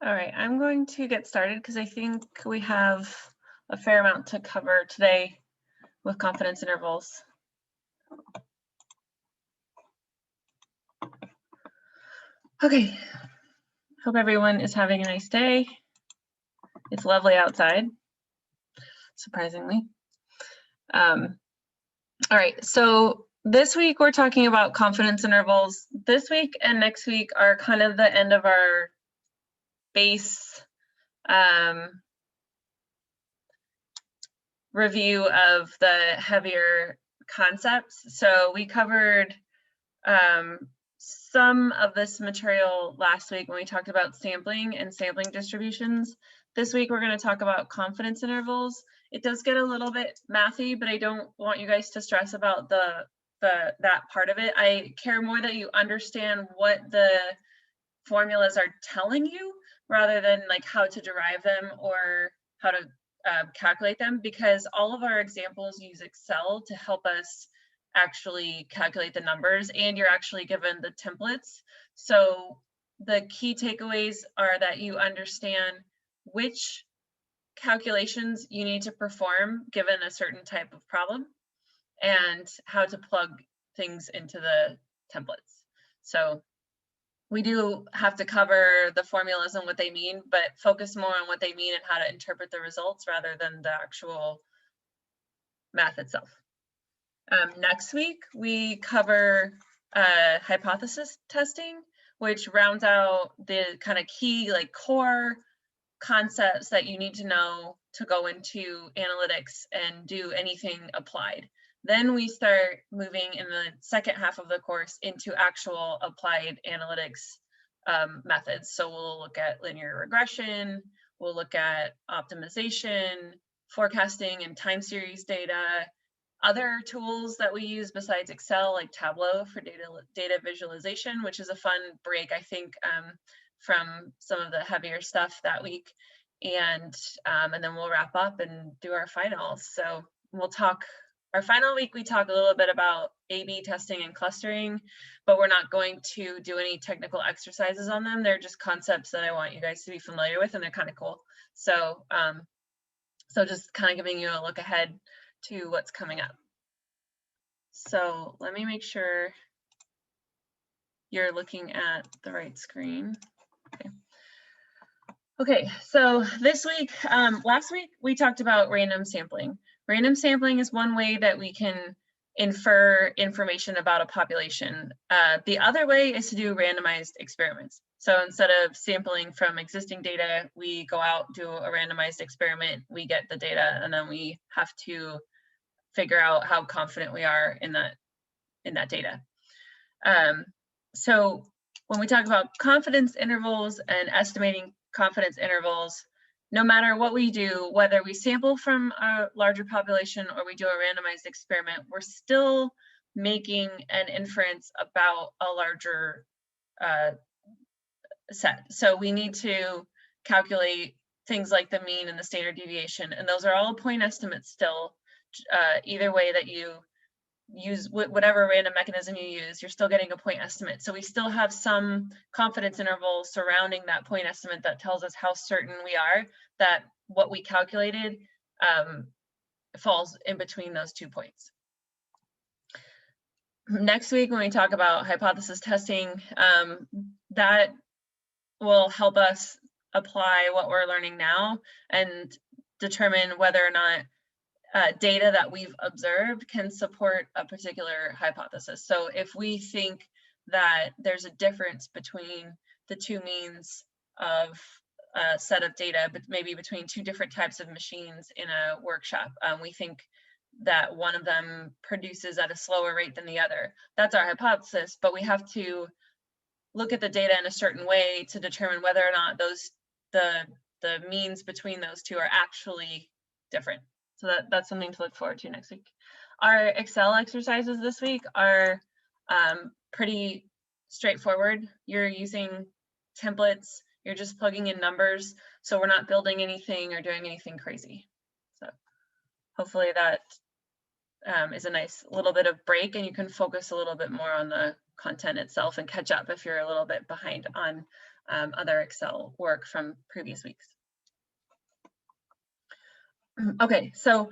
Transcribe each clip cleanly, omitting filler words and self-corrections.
All right, I'm going to get started because I think we have a fair amount to cover today with confidence intervals. Okay, hope everyone is having a nice day. It's lovely outside, surprisingly. All right, so this week we're talking about confidence intervals. This week and next week are kind of the end of our base review of the heavier concepts. So we covered some of this material last week when we talked about sampling and sampling distributions. This week we're going to talk about confidence intervals. It does get a little bit mathy, but I don't want you guys to stress about that part of it. I care more that you understand what the formulas are telling you rather than like how to derive them or how to calculate them, because all of our examples use Excel to help us actually calculate the numbers, and you're actually given the templates. So the key takeaways are that you understand which calculations you need to perform given a certain type of problem and how to plug things into the templates. So we do have to cover the formulas and what they mean, but focus more on what they mean and how to interpret the results rather than the actual math itself. Next week, we cover hypothesis testing, which rounds out the kind of key like core concepts that you need to know to go into analytics and do anything applied. Then we start moving in the second half of the course into actual applied analytics methods. So we'll look at linear regression, we'll look at optimization, forecasting and time series data, other tools that we use besides Excel, like Tableau for data visualization, which is a fun break, I think, from some of the heavier stuff that week. And then we'll wrap up and do our finals. So we'll talk, our final week, we talk a little bit about A/B testing and clustering, but we're not going to do any technical exercises on them. They're just concepts that I want you guys to be familiar with, and they're kind of cool. So, so just kind of giving you a look ahead to what's coming up. So let me make sure you're looking at the right screen. Okay, so this week, last week we talked about random sampling. Random sampling is one way that we can infer information about a population. The other way is to do randomized experiments. So instead of sampling from existing data, we go out, do a randomized experiment, we get the data, and then we have to figure out how confident we are in that data. So when we talk about confidence intervals and estimating confidence intervals, no matter what we do, whether we sample from a larger population or we do a randomized experiment, we're still making an inference about a larger set. So we need to calculate things like the mean and the standard deviation, and those are all point estimates still. Either way that you use, whatever random mechanism you use, you're still getting a point estimate. So we still have some confidence interval surrounding that point estimate that tells us how certain we are that what we calculated falls in between those 2 points. Next week, when we talk about hypothesis testing, that will help us apply what we're learning now and determine whether or not data that we've observed can support a particular hypothesis. So if we think that there's a difference between the two means of a set of data, but maybe between two different types of machines in a workshop, we think that one of them produces at a slower rate than the other. That's our hypothesis, but we have to look at the data in a certain way to determine whether or not the means between those two are actually different. So that's something to look forward to next week. Our Excel exercises this week are pretty straightforward. You're using templates, you're just plugging in numbers, so we're not building anything or doing anything crazy. So hopefully that is a nice little bit of break, and you can focus a little bit more on the content itself and catch up if you're a little bit behind on other Excel work from previous weeks. Okay, so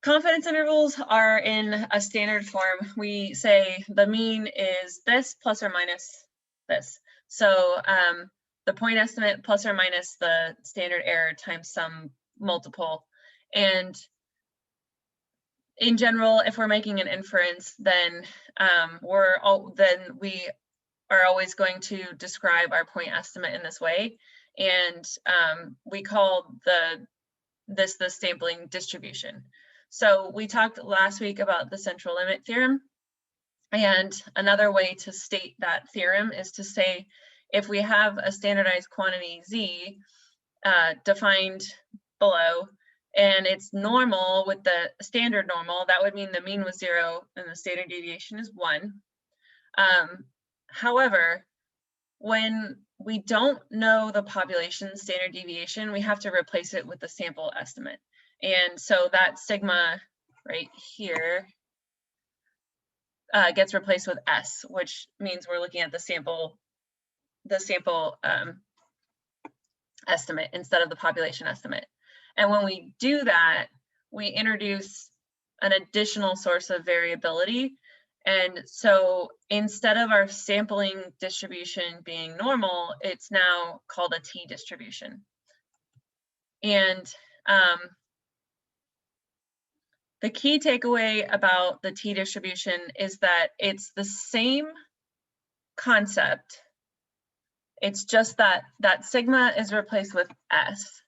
confidence intervals are in a standard form. We say the mean is this plus or minus this. So the point estimate plus or minus the standard error times some multiple. And in general, if we're making an inference, then we are always going to describe our point estimate in this way. And we call this the sampling distribution. So we talked last week about the central limit theorem. And another way to state that theorem is to say, if we have a standardized quantity Z defined below, and it's normal with the standard normal, that would mean the mean was 0 and the standard deviation is 1. However, when we don't know the population standard deviation, we have to replace it with the sample estimate. And so that sigma right here gets replaced with S, which means we're looking at the sample estimate instead of the population estimate. And when we do that, we introduce an additional source of variability. And so instead of our sampling distribution being normal, it's now called a T distribution. And the key takeaway about the T distribution is that it's the same concept. It's just that sigma is replaced with S,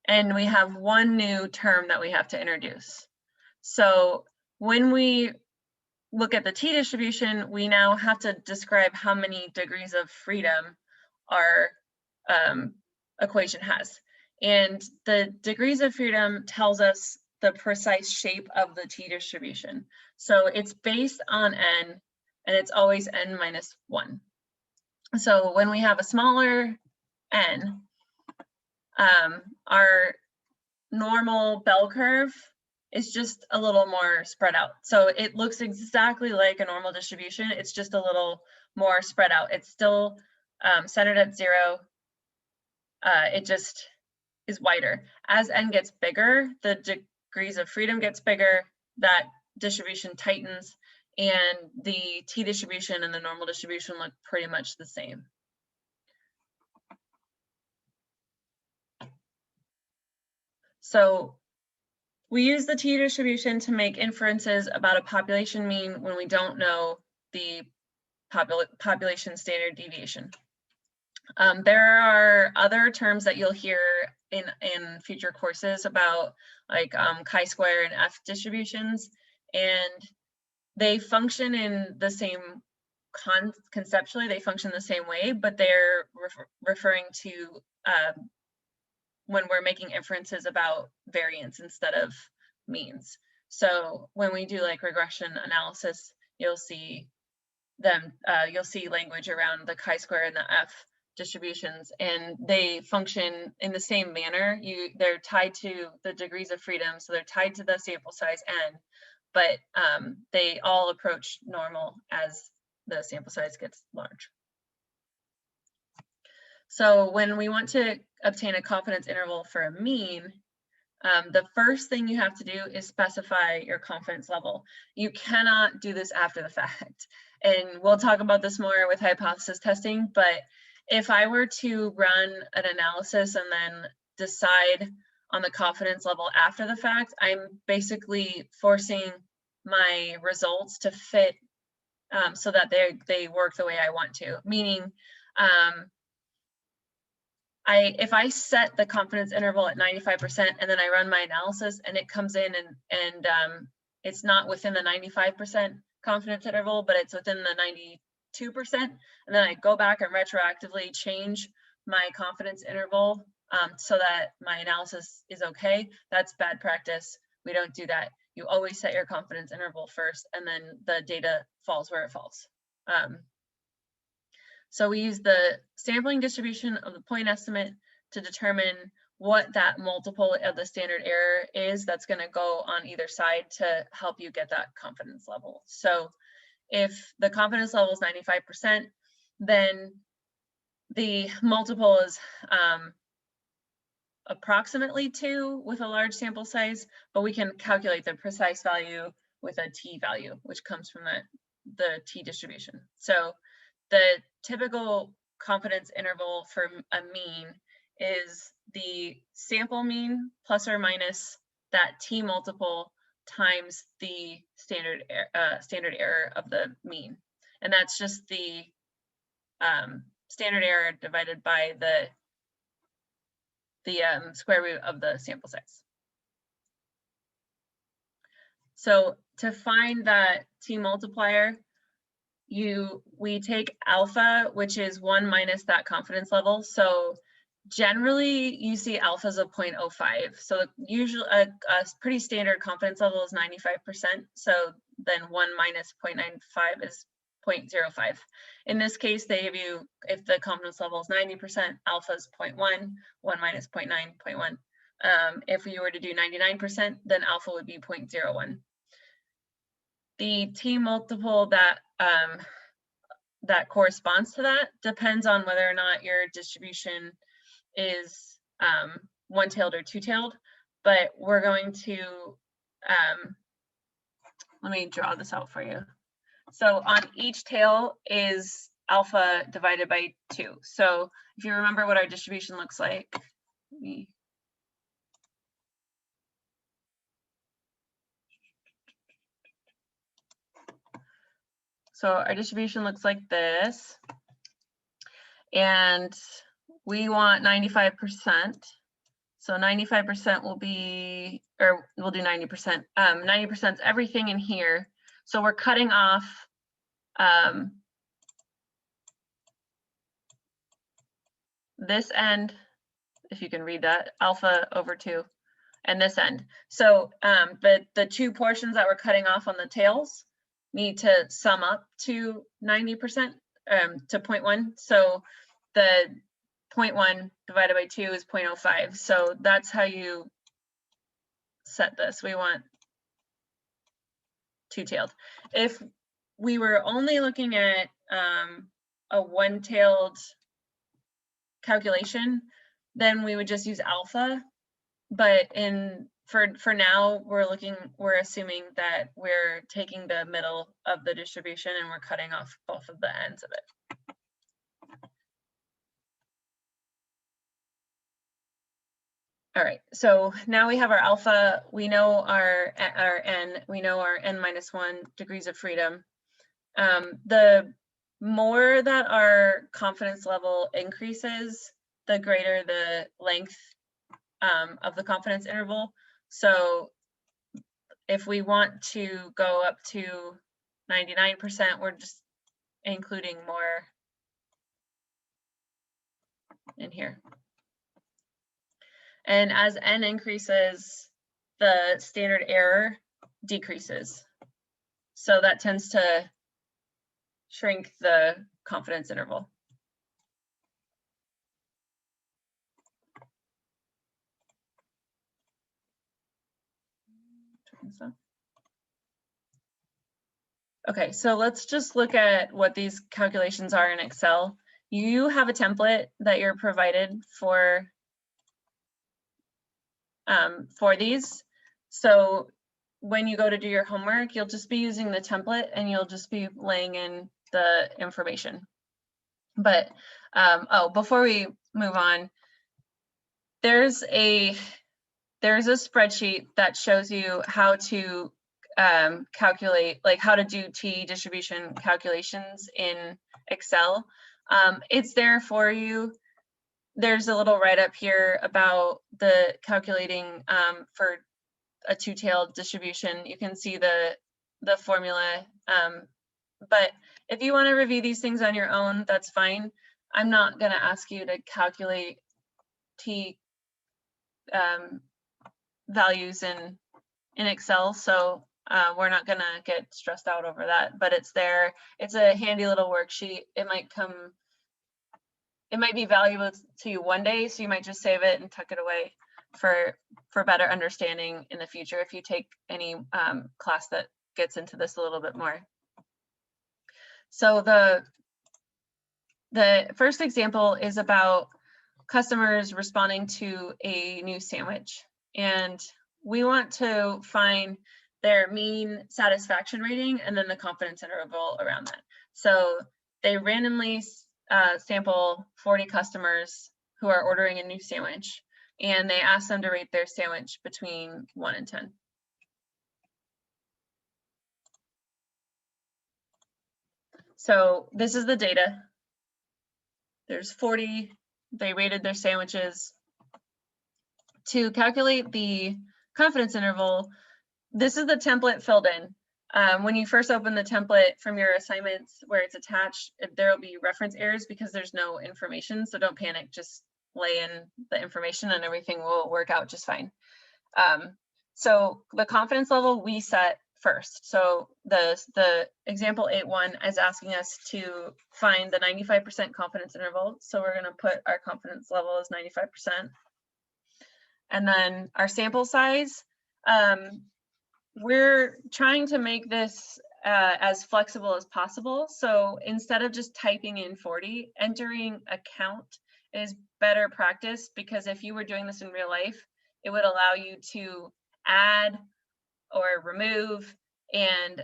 and we have one new term that we have to introduce. So when we look at the T distribution, we now have to describe how many degrees of freedom our equation has. And the degrees of freedom tells us the precise shape of the T distribution. So it's based on n, and it's always n minus 1. So when we have a smaller n, our normal bell curve is just a little more spread out. So it looks exactly like a normal distribution. It's just a little more spread out. It's still centered at 0. It just is wider. As n gets bigger, the degrees of freedom gets bigger, that distribution tightens, and the T distribution and the normal distribution look pretty much the same. So we use the T distribution to make inferences about a population mean when we don't know the population standard deviation. There are other terms that you'll hear in future courses about, like chi-square and F distributions, and they function in the same conceptually, they function the same way, but they're referring to when we're making inferences about variance instead of means. So when we do like regression analysis, you'll see them, you'll see language around the chi-square and the F distributions, and they function in the same manner. They're tied to the degrees of freedom, so they're tied to the sample size n, but they all approach normal as the sample size gets large. So when we want to obtain a confidence interval for a mean, the first thing you have to do is specify your confidence level. You cannot do this after the fact. And we'll talk about this more with hypothesis testing, but if I were to run an analysis and then decide on the confidence level after the fact, I'm basically forcing my results to fit so that they work the way I want to. Meaning, if I set the confidence interval at 95% and then I run my analysis and it comes in and it's not within the 95% confidence interval, but it's within the 92%, and then I go back and retroactively change my confidence interval so that my analysis is okay, that's bad practice. We don't do that. You always set your confidence interval first, and then the data falls where it falls. So we use the sampling distribution of the point estimate to determine what that multiple of the standard error is that's going to go on either side to help you get that confidence level. So if the confidence level is 95%, then the multiple is approximately 2 with a large sample size, but we can calculate the precise value with a t-value, which comes from the t-distribution. So the typical confidence interval for a mean is the sample mean plus or minus that t multiple times the standard error of the mean. And that's just the standard error divided by the square root of the sample size. So to find that t multiplier, we take alpha, which is 1 minus that confidence level. So generally you see alphas of 0.05. So usually a pretty standard confidence level is 95%. So then 1 minus 0.95 is 0.05. In this case, they give you, if the confidence level is 90%, alpha is 0.1, 1 minus 0.9, 0.1. If we were to do 99%, then alpha would be 0.01. The t multiple that that corresponds to that depends on whether or not your distribution is one-tailed or two-tailed, but we're going to, let me draw this out for you. So on each tail is alpha divided by 2. So if you remember what our distribution looks like, so our distribution looks like this, and we want 95%. So 95% will be, or we'll do 90%. 90% is everything in here. So we're cutting off this end, if you can read that, alpha over 2, and this end. So the two portions that we're cutting off on the tails need to sum up to 90%, to 0.1. So the 0.1 divided by 2 is 0.05. So that's how you set this. We want two-tailed. If we were only looking at a one-tailed calculation, then we would just use alpha. But for now, we're assuming that we're taking the middle of the distribution and we're cutting off both of the ends of it. All right, so now we have our alpha, we know our n, we know our n-1 degrees of freedom. The more that our confidence level increases, the greater the length of the confidence interval. So if we want to go up to 99%, we're just including more in here. And as n increases, the standard error decreases. So that tends to shrink the confidence interval. Okay, so let's just look at what these calculations are in Excel. You have a template that you're provided for these. So when you go to do your homework, you'll just be using the template and you'll just be laying in the information. But oh, before we move on, there's a spreadsheet that shows you how to calculate, like how to do t distribution calculations in Excel. It's there for you. There's a little write-up here about the calculating for a two-tailed distribution. You can see the formula, but if you want to review these things on your own, that's fine. I'm not going to ask you to calculate t values in Excel, so we're not going to get stressed out over that, but it's there. It's a handy little worksheet. It might come it might be valuable to you one day, so you might just save it and tuck it away for better understanding in the future if you take any class that gets into this a little bit more. So the first example is about customers responding to a new sandwich, and we want to find their mean satisfaction rating and then the confidence interval around that. So they randomly sample 40 customers who are ordering a new sandwich, and they ask them to rate their sandwich between 1 and 10. So this is the data. There's 40, they rated their sandwiches. To calculate the confidence interval, this is the template filled in. When you first open the template from your assignments where it's attached, there'll be reference errors because there's no information, so don't panic, just lay in the information and everything will work out just fine. So the confidence level we set first. So the example 8.1 is asking us to find the 95% confidence interval. So we're going to put our confidence level as 95%. And then our sample size, we're trying to make this as flexible as possible. So instead of just typing in 40, entering a count is better practice, because if you were doing this in real life, it would allow you to add or remove, and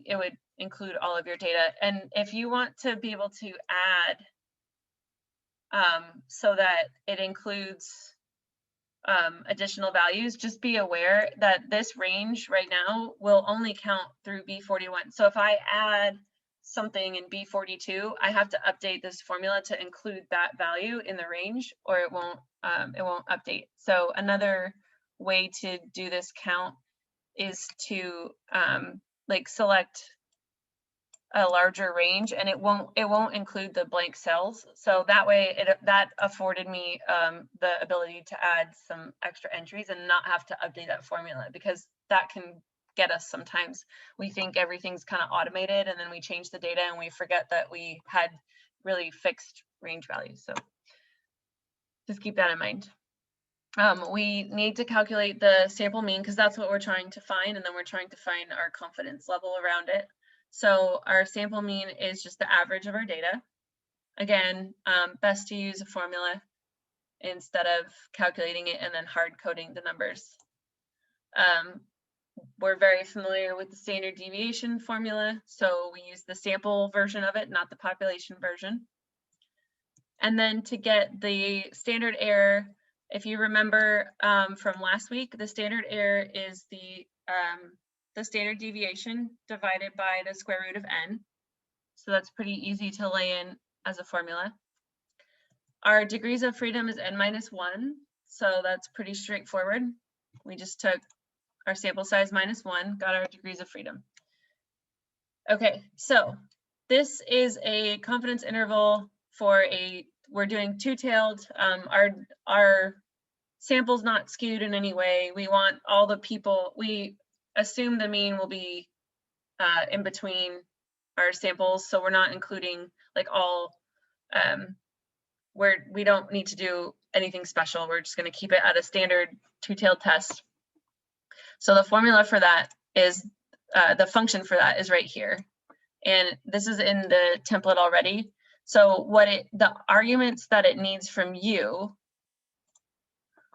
it would include all of your data. And if you want to be able to add so that it includes additional values, just be aware that this range right now will only count through B41. So if I add something in B42, I have to update this formula to include that value in the range, or it won't update. So another way to do this count is to like select a larger range, and it won't include the blank cells. So that way that afforded me the ability to add some extra entries and not have to update that formula, because that can get us sometimes. We think everything's kind of automated, and then we change the data and we forget that we had really fixed range values. So just keep that in mind. We need to calculate the sample mean, because that's what we're trying to find, and then we're trying to find our confidence level around it. So our sample mean is just the average of our data. Again, best to use a formula instead of calculating it and then hard coding the numbers. We're very familiar with the standard deviation formula, so we use the sample version of it, not the population version. And then to get the standard error, if you remember from last week, the standard error is the standard deviation divided by the square root of n. So that's pretty easy to lay in as a formula. Our degrees of freedom is n-1, so that's pretty straightforward. We just took our sample size -1, got our degrees of freedom. Okay, so this is a confidence interval for we're doing two-tailed. Our sample's not skewed in any way. We want all the people, we assume the mean will be in between our samples, so we're not including like all, we don't need to do anything special. We're just going to keep it at a standard two-tailed test. So the formula for that is, the function for that is right here. And this is in the template already. So the arguments that it needs from you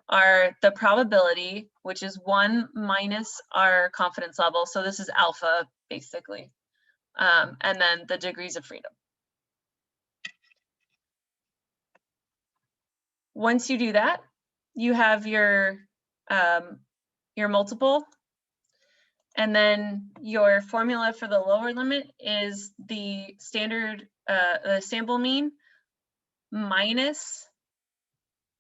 are the probability, which is 1 minus our confidence level. So this is alpha, basically. And then the degrees of freedom. Once you do that, you have your multiple. And then your formula for the lower limit is the standard, the sample mean minus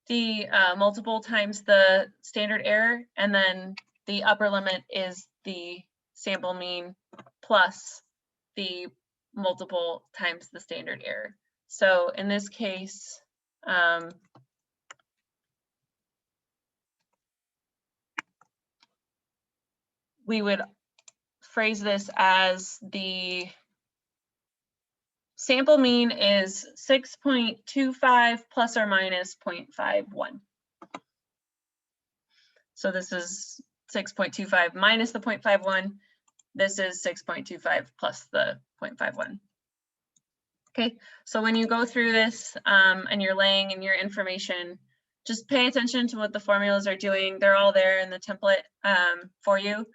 the multiple times the standard error, and then the upper limit is the sample mean plus the multiple times the standard error. So in this case, we would phrase this as the sample mean is 6.25 plus or minus 0.51. So this is 6.25 minus the 0.51. This is 6.25 plus the 0.51. Okay, so when you go through this and you're laying in your information, just pay attention to what the formulas are doing. They're all there in the template for you,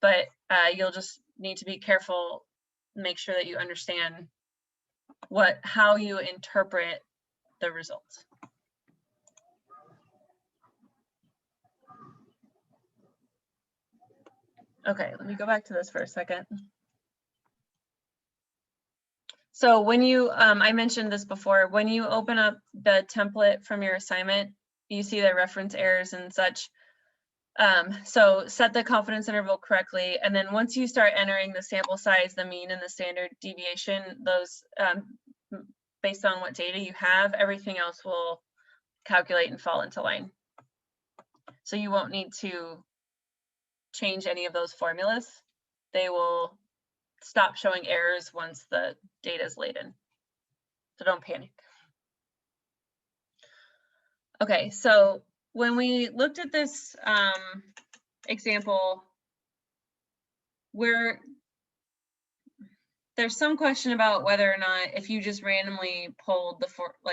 but you'll just need to be careful, make sure that you understand how you interpret the results. Okay, let me go back to this for a second. So when you, I mentioned this before, when you open up the template from your assignment, you see the reference errors and such. So set the confidence interval correctly. And then once you start entering the sample size, the mean and the standard deviation, those based on what data you have, everything else will calculate and fall into line. So you won't need to change any of those formulas. They will stop showing errors once the data is laid in. So don't panic. Okay, so when we looked at this example, there's some question about whether or not if you just randomly polled the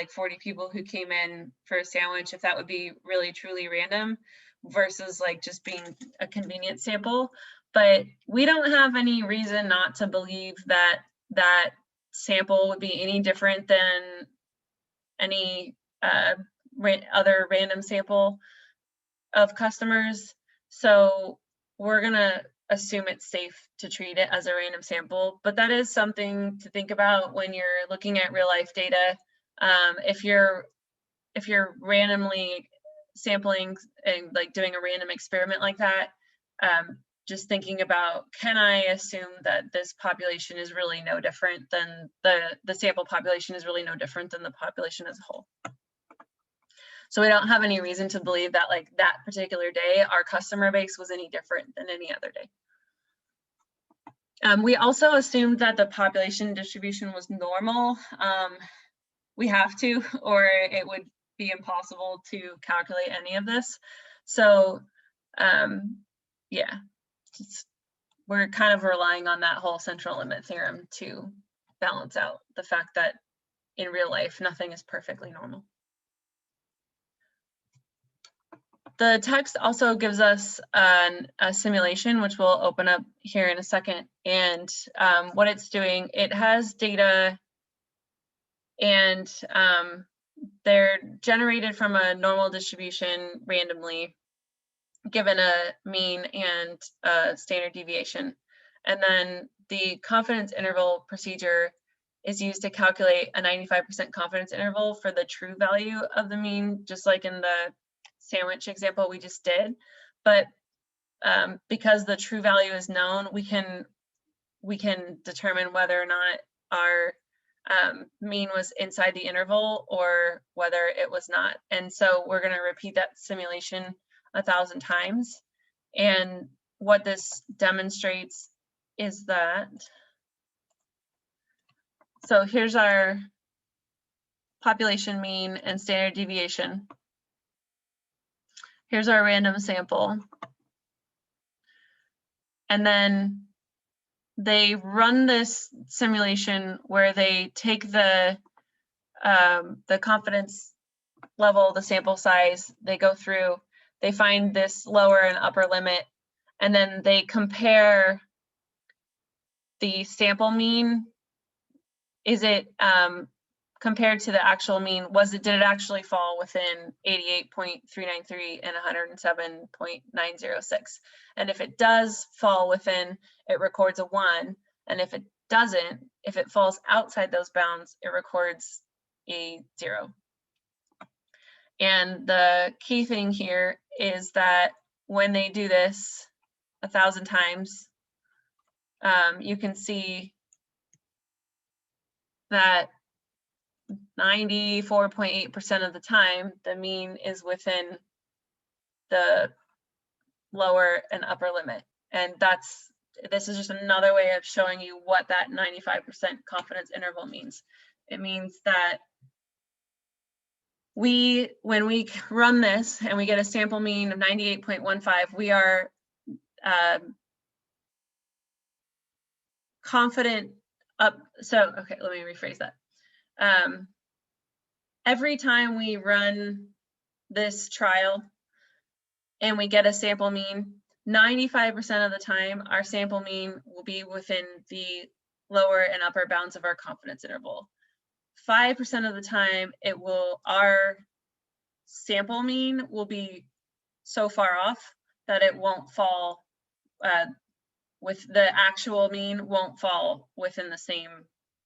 40 people who came in for a sandwich, if that would be really truly random versus like just being a convenient sample. But we don't have any reason not to believe that that sample would be any different than any other random sample of customers. So we're gonna assume it's safe to treat it as a random sample, but that is something to think about when you're looking at real life data. If you're randomly sampling and like doing a random experiment like that, just thinking about, can I assume that this population is really no different than the sample population is really no different than the population as a whole. So we don't have any reason to believe that like that particular day, our customer base was any different than any other day. We also assumed that the population distribution was normal. We have to, or it would be impossible to calculate any of this. So yeah, we're kind of relying on that whole central limit theorem to balance out the fact that in real life, nothing is perfectly normal. The text also gives us a simulation, which we'll open up here in a second. And what it's doing, it has data and they're generated from a normal distribution randomly, given a mean and a standard deviation. And then the confidence interval procedure is used to calculate a 95% confidence interval for the true value of the mean, just like in the sandwich example we just did. But because the true value is known, we can determine whether or not our mean was inside the interval or whether it was not. And so we're going to repeat that simulation 1,000 times. And what this demonstrates is that, so here's our population mean and standard deviation. Here's our random sample. And then they run this simulation where they take the confidence level, the sample size, they go through, they find this lower and upper limit, and then they compare the sample mean. Is it compared to the actual mean? Did it actually fall within 88.393 and 107.906? And if it does fall within, it records a 1. And if it doesn't, if it falls outside those bounds, it records a 0. And the key thing here is that when they do this 1,000 times, you can see that 94.8% of the time, the mean is within the lower and upper limit. And that's this is just another way of showing you what that 95% confidence interval means. It means that when we run this and we get a sample mean of 98.15, we are confident up. So, okay, let me rephrase that. Every time we run this trial and we get a sample mean, 95% of the time, our sample mean will be within the lower and upper bounds of our confidence interval. 5% of the time, our sample mean will be so far off that it won't fall, with the actual mean won't fall within the same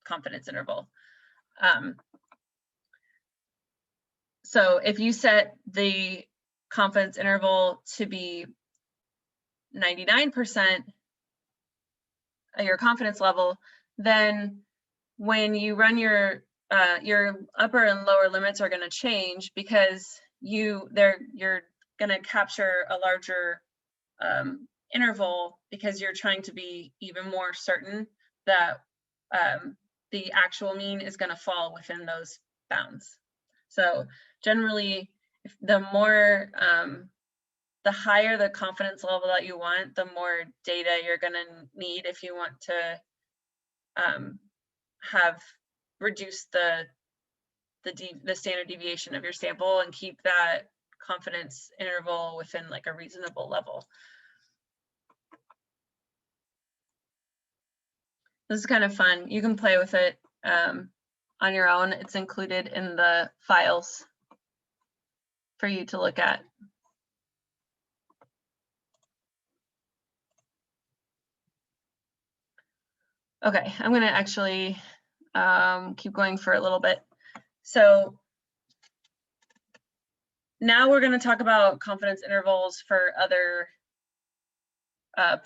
confidence interval. So if you set the confidence interval to be 99%, your confidence level, then when you run your upper and lower limits are going to change because you're going to capture a larger interval because you're trying to be even more certain that the actual mean is going to fall within those bounds. So generally, the higher the confidence level that you want, the more data you're going to need if you want to have reduced the standard deviation of your sample and keep that confidence interval within like a reasonable level. This is kind of fun. You can play with it on your own. It's included in the files for you to look at. Okay, I'm going to actually keep going for a little bit. So now we're going to talk about confidence intervals for other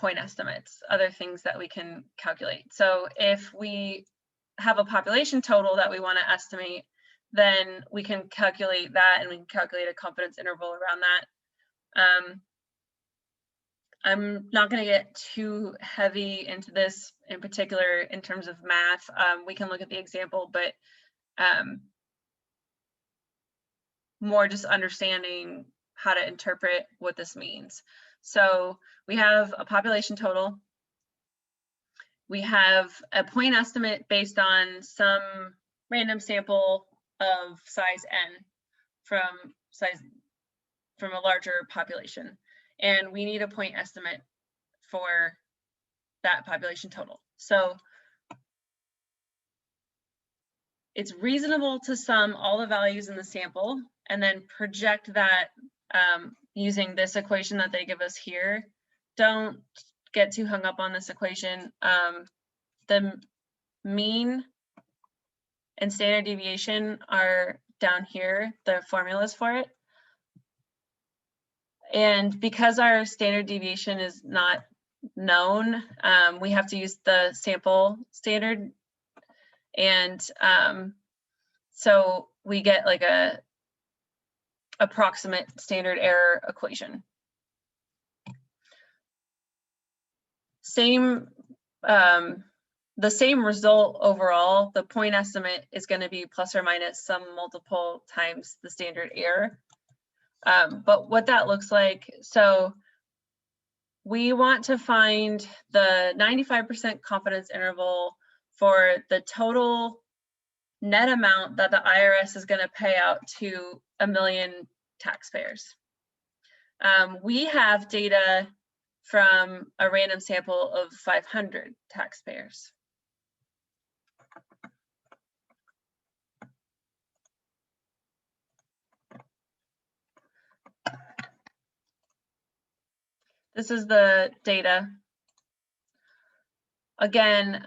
point estimates, other things that we can calculate. So if we have a population total that we want to estimate, then we can calculate that and we can calculate a confidence interval around that. I'm not going to get too heavy into this in particular in terms of math. We can look at the example, but more just understanding how to interpret what this means. So we have a population total. We have a point estimate based on some random sample of size n from a larger population. And we need a point estimate for that population total. So it's reasonable to sum all the values in the sample and then project that using this equation that they give us here. Don't get too hung up on this equation. The mean and standard deviation are down here, the formulas for it. And because our standard deviation is not known, we have to use the sample standard. And so we get like a approximate standard error equation. The same result overall, the point estimate is going to be plus or minus some multiple times the standard error. But what that looks like, so we want to find the 95% confidence interval for the total net amount that the IRS is going to pay out to 1 million taxpayers. We have data from a random sample of 500 taxpayers. This is the data. Again,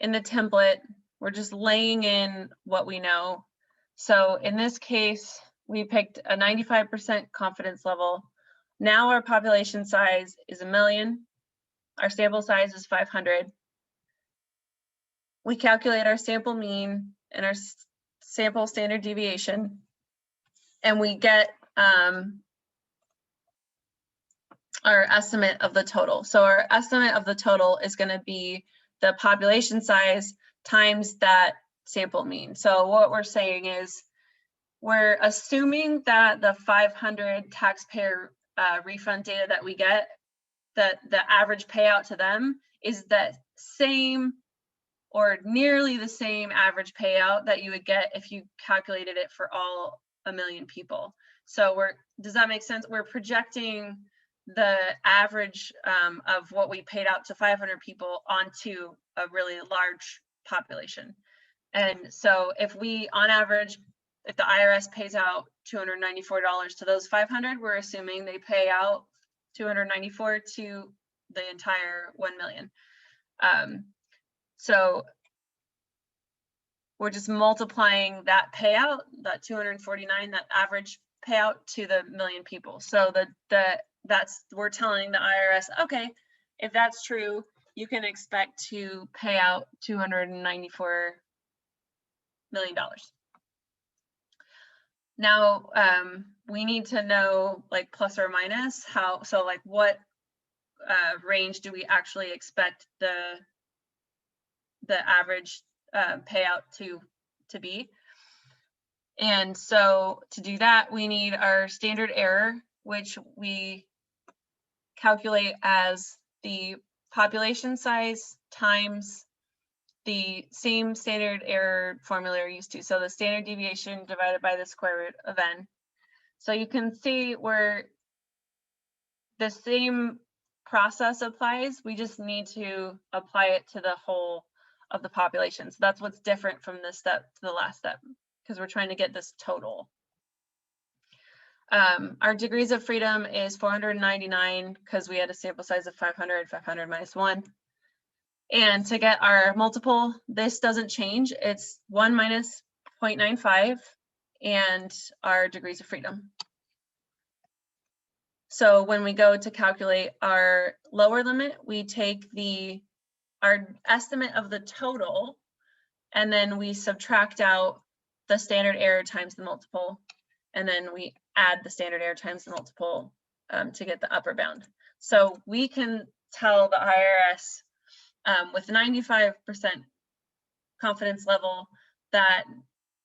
in the template, we're just laying in what we know. So in this case, we picked a 95% confidence level. Now our population size is 1 million. Our sample size is 500. We calculate our sample mean and our sample standard deviation, and we get our estimate of the total. So our estimate of the total is going to be the population size times that sample mean. So what we're saying is we're assuming that the 500 taxpayer refund data that we get, that the average payout to them is that same or nearly the same average payout that you would get if you calculated it for all 1 million people. So does that make sense? We're projecting the average of what we paid out to 500 people onto a really large population. And so if we, on average, if the IRS pays out $294 to those 500, we're assuming they pay out $294 to the entire 1 million. So we're just multiplying that payout, that 249, that average payout to the 1 million people. So we're telling the IRS, okay, if that's true, you can expect to pay out $294 million. Now, we need to know like plus or minus how, so like what range do we actually expect the average payout to be. And so to do that, we need our standard error, which we calculate as the population size times the same standard error formula we're used to. So the standard deviation divided by the square root of n. So you can see where the same process applies. We just need to apply it to the whole of the population. So that's what's different from this step to the last step, because we're trying to get this total. Our degrees of freedom is 499 because we had a sample size of 500, 500 minus 1. And to get our multiple, this doesn't change. It's 1 minus 0.95 and our degrees of freedom. So when we go to calculate our lower limit, we take our estimate of the total, and then we subtract out the standard error times the multiple, and then we add the standard error times the multiple to get the upper bound. So we can tell the IRS with 95% confidence level that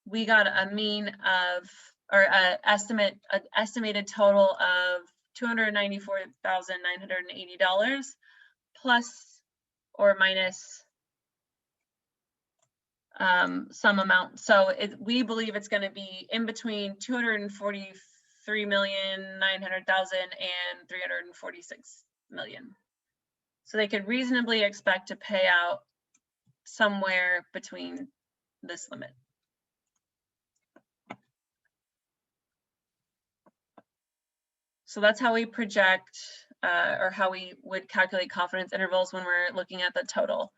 we got a mean of, or an estimated total of $294,980 plus or minus some amount. So we believe it's going to be in between 243,900,000 and 346 million. So they could reasonably expect to pay out somewhere between this limit. So that's how we project or how we would calculate confidence intervals when we're looking at the total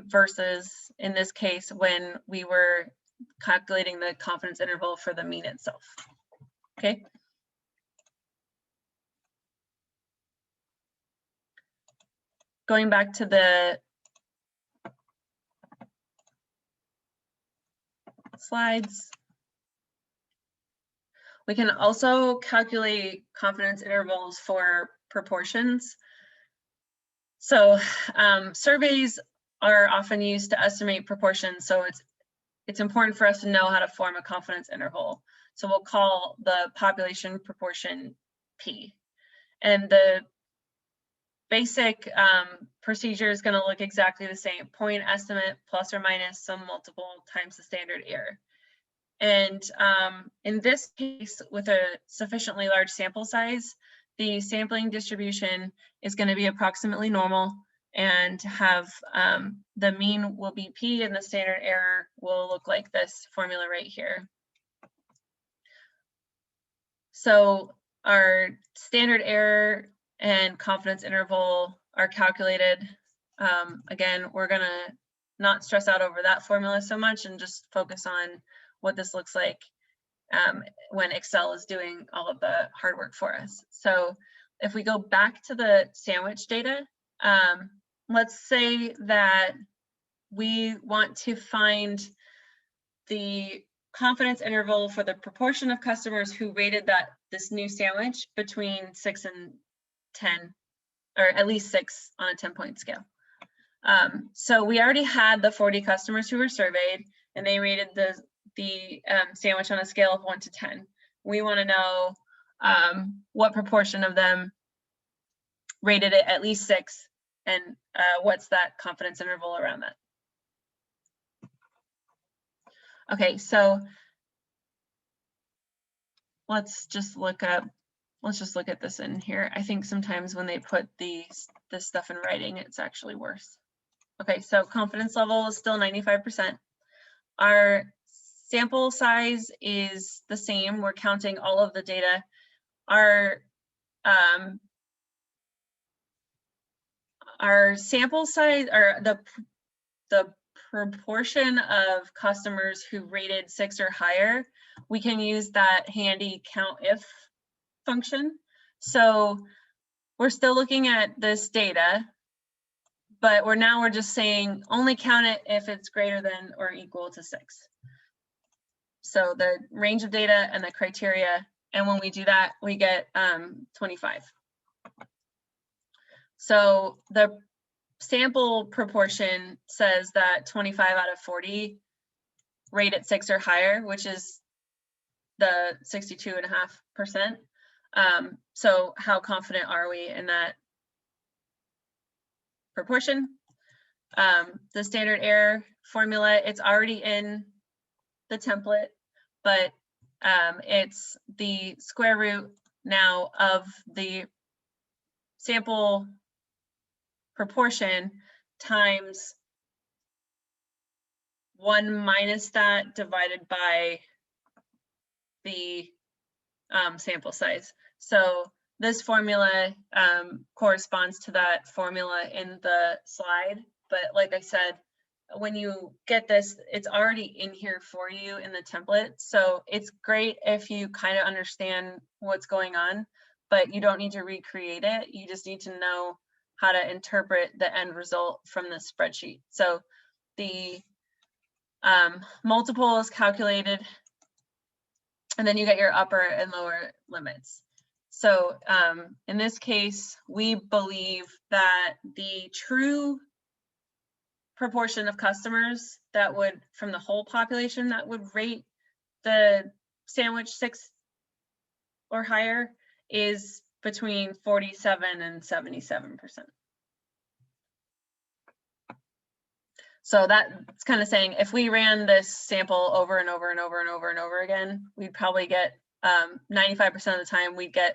versus in this case when we were calculating the confidence interval for the mean itself. Okay. Going back to the slides. We can also calculate confidence intervals for proportions. So surveys are often used to estimate proportions. So it's important for us to know how to form a confidence interval. So we'll call the population proportion P. And the basic procedure is going to look exactly the same. Point estimate plus or minus some multiple times the standard error. And in this case, with a sufficiently large sample size, the sampling distribution is going to be approximately normal and have the mean will be P and the standard error will look like this formula right here. So our standard error and confidence interval are calculated. Again, we're going to not stress out over that formula so much and just focus on what this looks like when Excel is doing all of the hard work for us. So if we go back to the sandwich data, let's say that we want to find the confidence interval for the proportion of customers who rated this new sandwich between 6 and 10, or at least 6 on a 10-point scale. So we already had the 40 customers who were surveyed, and they rated the sandwich on a scale of 1 to 10. We want to know what proportion of them rated it at least 6, and what's that confidence interval around that. Okay, so let's just look at this in here. I think sometimes when they put this stuff in writing, it's actually worse. Okay, so confidence level is still 95%. Our sample size is the same. We're counting all of the data. Our sample size, or the proportion of customers who rated 6 or higher, we can use that handy COUNTIF function. So we're still looking at this data, but we're just saying only count it if it's greater than or equal to 6. So the range of data and the criteria, and when we do that, we get 25. So the sample proportion says that 25 out of 40 rate at 6 or higher, which is the 62.5%. So how confident are we in that proportion? The standard error formula, it's already in the template, but it's the square root now of the sample proportion times 1 minus that divided by the sample size. So this formula corresponds to that formula in the slide, but like I said, when you get this, it's already in here for you in the template. So it's great if you kind of understand what's going on, but you don't need to recreate it. You just need to know how to interpret the end result from the spreadsheet. So the multiple is calculated, and then you get your upper and lower limits. So in this case, we believe that the true proportion of customers that would, from the whole population, that would rate the sandwich 6 or higher is between 47 and 77%. So that's kind of saying if we ran this sample over and over and over and over and over again, we'd probably get 95% of the time we'd get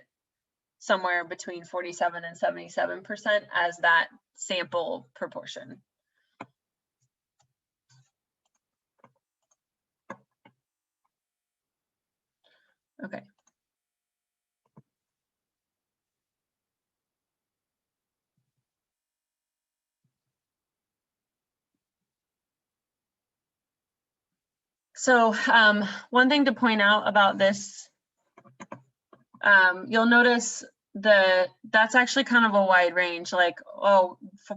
somewhere between 47 and 77% as that sample proportion. Okay. So one thing to point out about this, you'll notice that's actually kind of a wide range, like,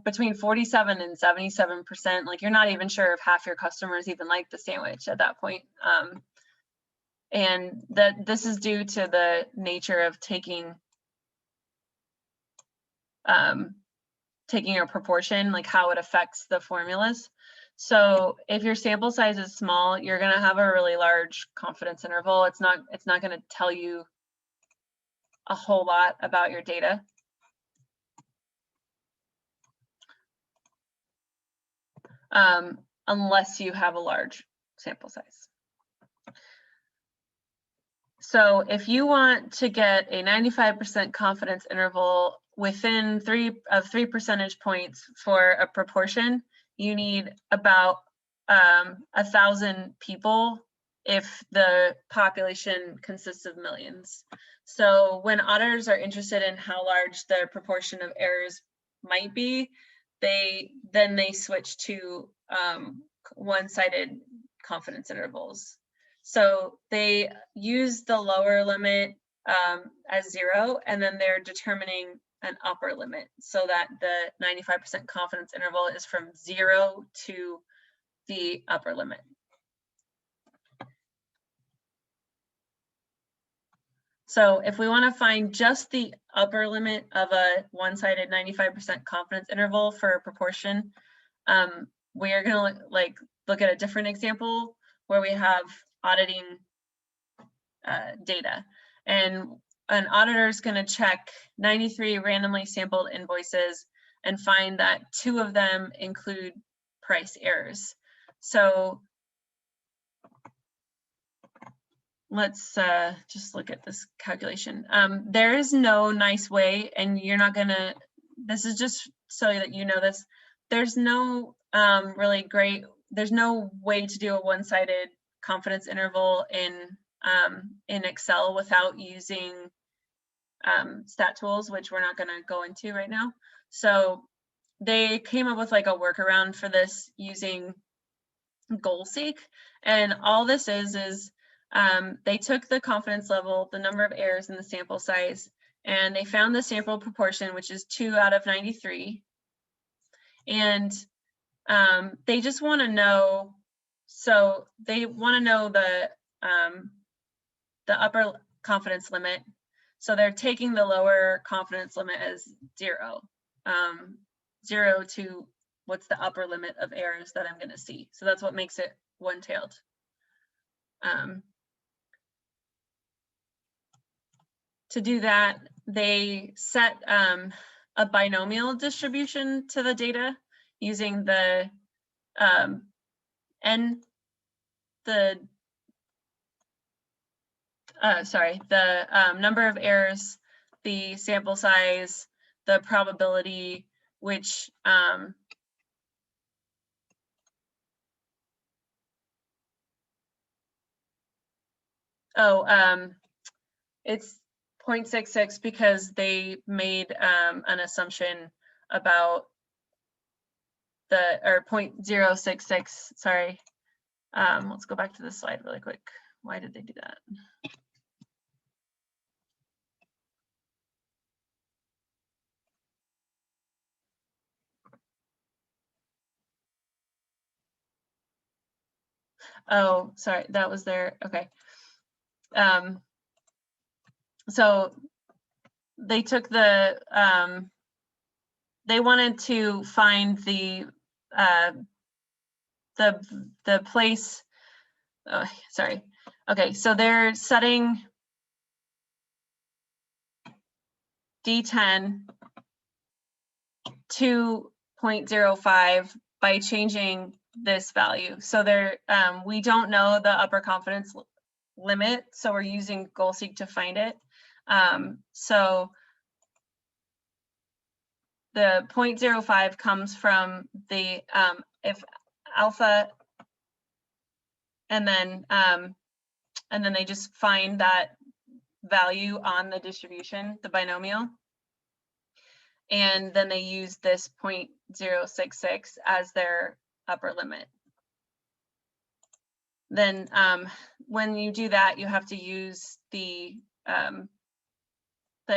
between 47 and 77%, like you're not even sure if half your customers even like the sandwich at that point. And this is due to the nature of taking a proportion, like how it affects the formulas. So if your sample size is small, you're going to have a really large confidence interval. It's not going to tell you a whole lot about your data. Unless you have a large sample size. So if you want to get a 95% confidence interval within 3 percentage points for a proportion, you need about 1,000 people if the population consists of millions. So when auditors are interested in how large the proportion of errors might be, they switch to one-sided confidence intervals. So they use the lower limit as 0, and then they're determining an upper limit so that the 95% confidence interval is from 0 to the upper limit. So if we want to find just the upper limit of a one-sided 95% confidence interval for a proportion, we are going to look at a different example where we have auditing data. And an auditor is going to check 93 randomly sampled invoices and find that 2 of them include price errors. So let's just look at this calculation. There is no nice way, and you're not gonna, this is just so that you know this, there's no really great, there's no way to do a one-sided confidence interval in Excel without using stat tools, which we're not gonna go into right now. So they came up with like a workaround for this using GoalSeek, and all this is they took the confidence level, the number of errors, and the sample size, and they found the sample proportion, which is 2 out of 93. And they just want to know, so they want to know the upper confidence limit. So they're taking the lower confidence limit as 0, 0 to what's the upper limit of errors that I'm going to see. So that's what makes it one-tailed. To do that, they set a binomial distribution to the data using the number of errors, the sample size, the probability, which it's 0.66 because they made an assumption about the, or 0.066, sorry. Let's go back to this slide really quick. Why did they do that? Oh, sorry, that was there, okay. So they took the, they wanted to find the place, sorry. Okay, so they're setting D10 to 0.05 by changing this value. So there, we don't know the upper confidence limit, so we're using GoalSeek to find it. So the 0.05 comes from the if alpha, and then they just find that value on the distribution, the binomial, and then they use this 0.066 as their upper limit. Then when you do that, you have to use the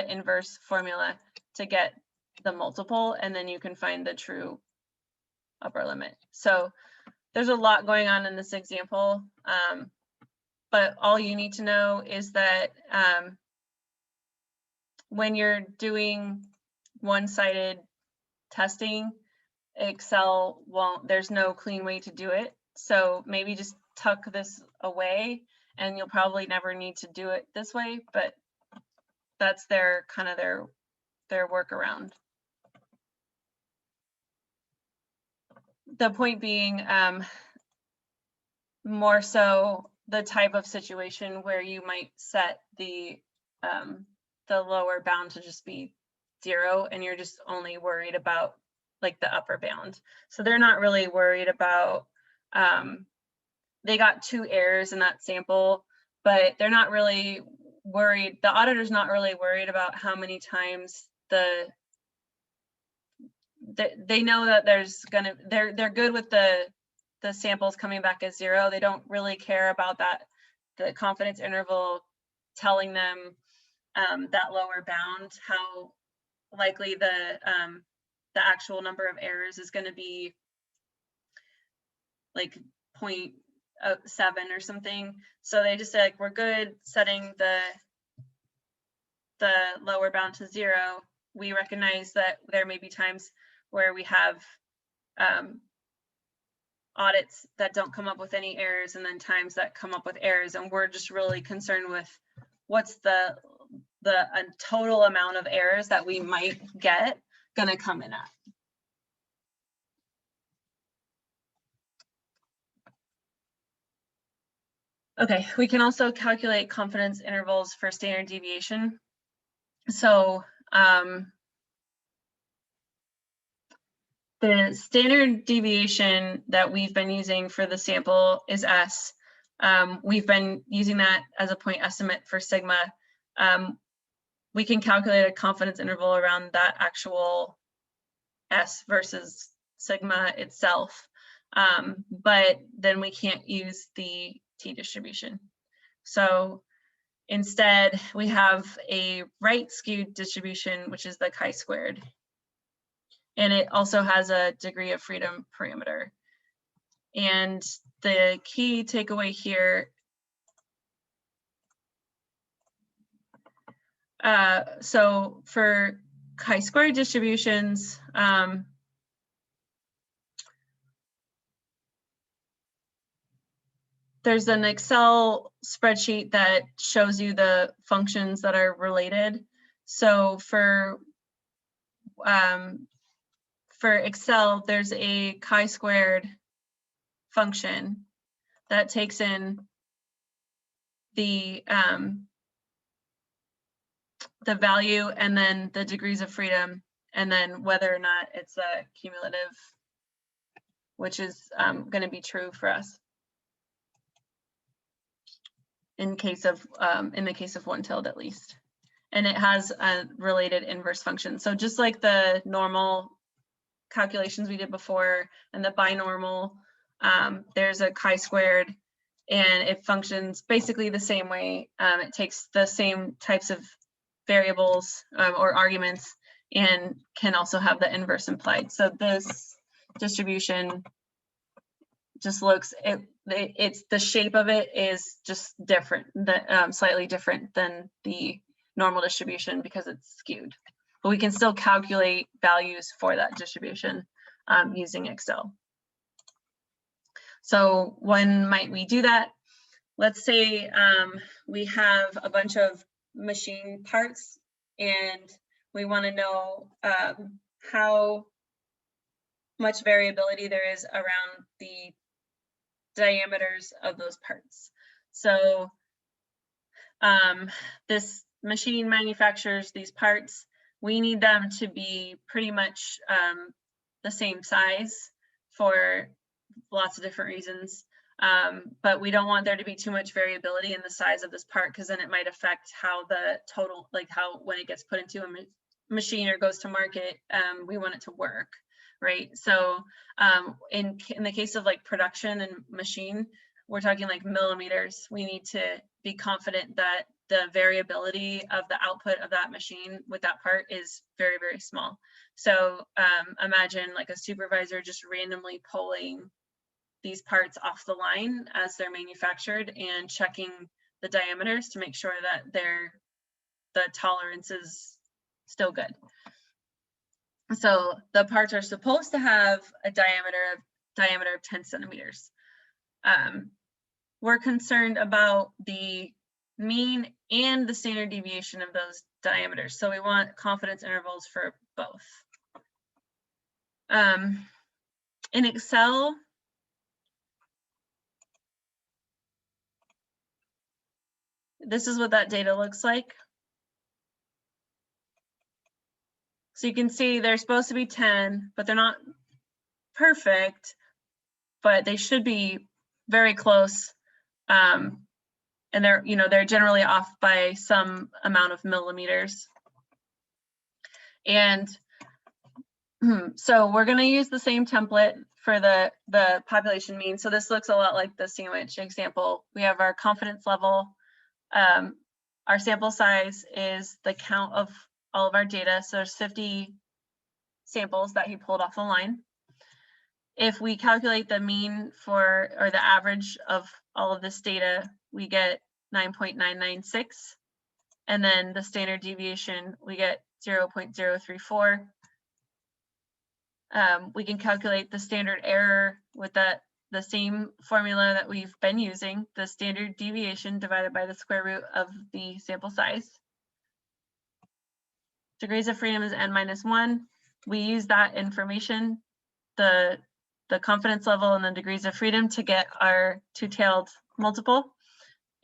inverse formula to get the multiple, and then you can find the true upper limit. So there's a lot going on in this example, but all you need to know is that when you're doing one-sided testing, Excel won't, there's no clean way to do it. So maybe just tuck this away and you'll probably never need to do it this way, but that's their kind of their workaround. The point being, more so the type of situation where you might set the lower bound to just be 0 and you're just only worried about like the upper bound. So they're not really worried about, they got 2 errors in that sample, but they're not really worried, the auditor's not really worried about how many times they know that there's gonna, they're good with the samples coming back as 0. They don't really care about that, the confidence interval telling them that lower bound, how likely the actual number of errors is going to be like 0.7 or something. So they just say like, we're good setting the the lower bound to 0, we recognize that there may be times where we have audits that don't come up with any errors, and then times that come up with errors, and we're just really concerned with what's the total amount of errors that we might get gonna come in at. Okay, we can also calculate confidence intervals for standard deviation. So the standard deviation that we've been using for the sample is S. We've been using that as a point estimate for sigma. We can calculate a confidence interval around that actual S versus sigma itself, but then we can't use the t distribution. So instead, we have a right skewed distribution, which is the chi-squared. And it also has a degree of freedom parameter. And the key takeaway here, so for chi-squared distributions, there's an Excel spreadsheet that shows you the functions that are related. So for Excel, there's a chi-squared function that takes in the value and then the degrees of freedom, and then whether or not it's a cumulative, which is going to be true for us in the case of 1-tilde at least. And it has a related inverse function. So just like the normal calculations we did before and the binormal, there's a chi-squared, and it functions basically the same way. It takes the same types of variables or arguments and can also have the inverse implied. So this distribution just looks, it's the shape of it is just different, slightly different than the normal distribution because it's skewed. But we can still calculate values for that distribution using Excel. So when might we do that? Let's say we have a bunch of machine parts and we want to know how much variability there is around the diameters of those parts. So this machine manufactures these parts. We need them to be pretty much the same size for lots of different reasons. But we don't want there to be too much variability in the size of this part, because then it might affect how the total, like how when it gets put into a machine or goes to market, we want it to work, right? So in the case of like production and machine, we're talking like millimeters. We need to be confident that the variability of the output of that machine with that part is very, very small. So imagine like a supervisor just randomly pulling these parts off the line as they're manufactured and checking the diameters to make sure that the tolerance is still good. So the parts are supposed to have a diameter of 10 centimeters. We're concerned about the mean and the standard deviation of those diameters. So we want confidence intervals for both. In Excel, this is what that data looks like. So you can see they're supposed to be 10, but they're not perfect, but they should be very close. And they're generally off by some amount of millimeters. And so we're going to use the same template for the population mean. So this looks a lot like the sandwich example. We have our confidence level. Our sample size is the count of all of our data. So there's 50 samples that he pulled off the line. If we calculate the mean or the average of all of this data, we get 9.996. and then the standard deviation, we get 0.034. We can calculate the standard error with the same formula that we've been using, the standard deviation divided by the square root of the sample size. Degrees of freedom is n-1. We use that information, the confidence level and the degrees of freedom, to get our two-tailed multiple.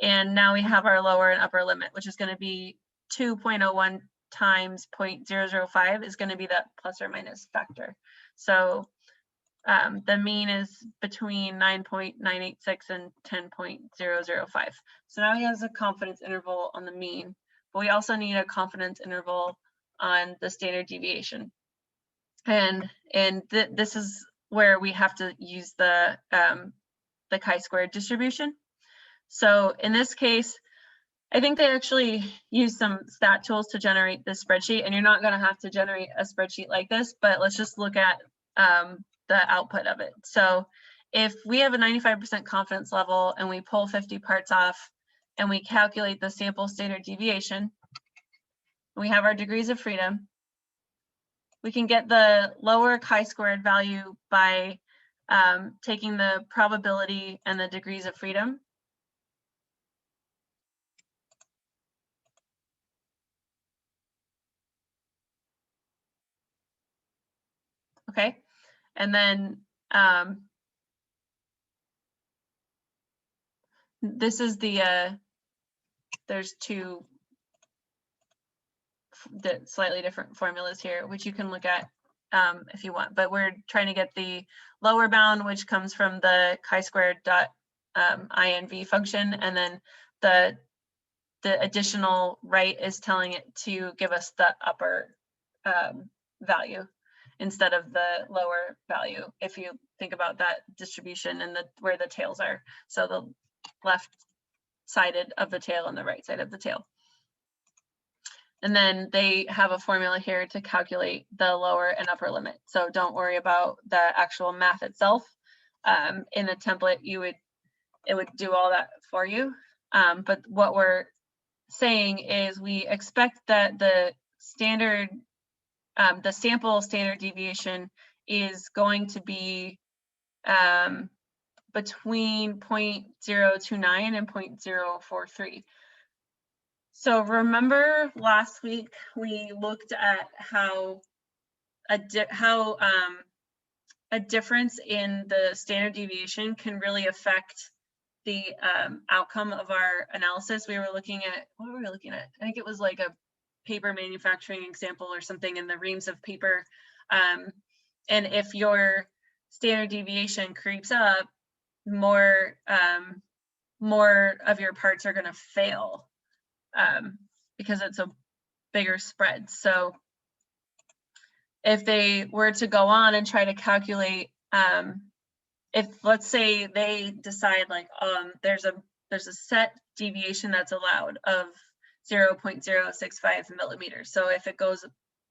And now we have our lower and upper limit, which is going to be 2.01 times 0.005 is going to be that plus or minus factor. So the mean is between 9.986 and 10.005. So now he has a confidence interval on the mean, but we also need a confidence interval on the standard deviation. And this is where we have to use the chi-squared distribution. So in this case, I think they actually use some stat tools to generate this spreadsheet, and you're not going to have to generate a spreadsheet like this, but let's just look at the output of it. So if we have a 95% confidence level and we pull 50 parts off and we calculate the sample standard deviation, we have our degrees of freedom. We can get the lower chi-squared value by taking the probability and the degrees of freedom. Okay, and then this is the, there's two slightly different formulas here, which you can look at if you want, but we're trying to get the lower bound, which comes from the chi-squared dot inv function, and then the additional right is telling it to give us the upper value instead of the lower value, if you think about that distribution and where the tails are. So the left sided of the tail and the right side of the tail. And then they have a formula here to calculate the lower and upper limit. So don't worry about the actual math itself. In the template, it would do all that for you. But what we're saying is we expect that the standard, the sample standard deviation is going to be between 0.029 and 0.043. So remember last week we looked at how a difference in the standard deviation can really affect the outcome of our analysis. We were looking at, what were we looking at? I think it was like a paper manufacturing example or something in the reams of paper. And if your standard deviation creeps up, more of your parts are going to fail because it's a bigger spread. So if they were to go on and try to calculate, if let's say they decide like there's a set deviation that's allowed of 0.065 millimeters. So if it goes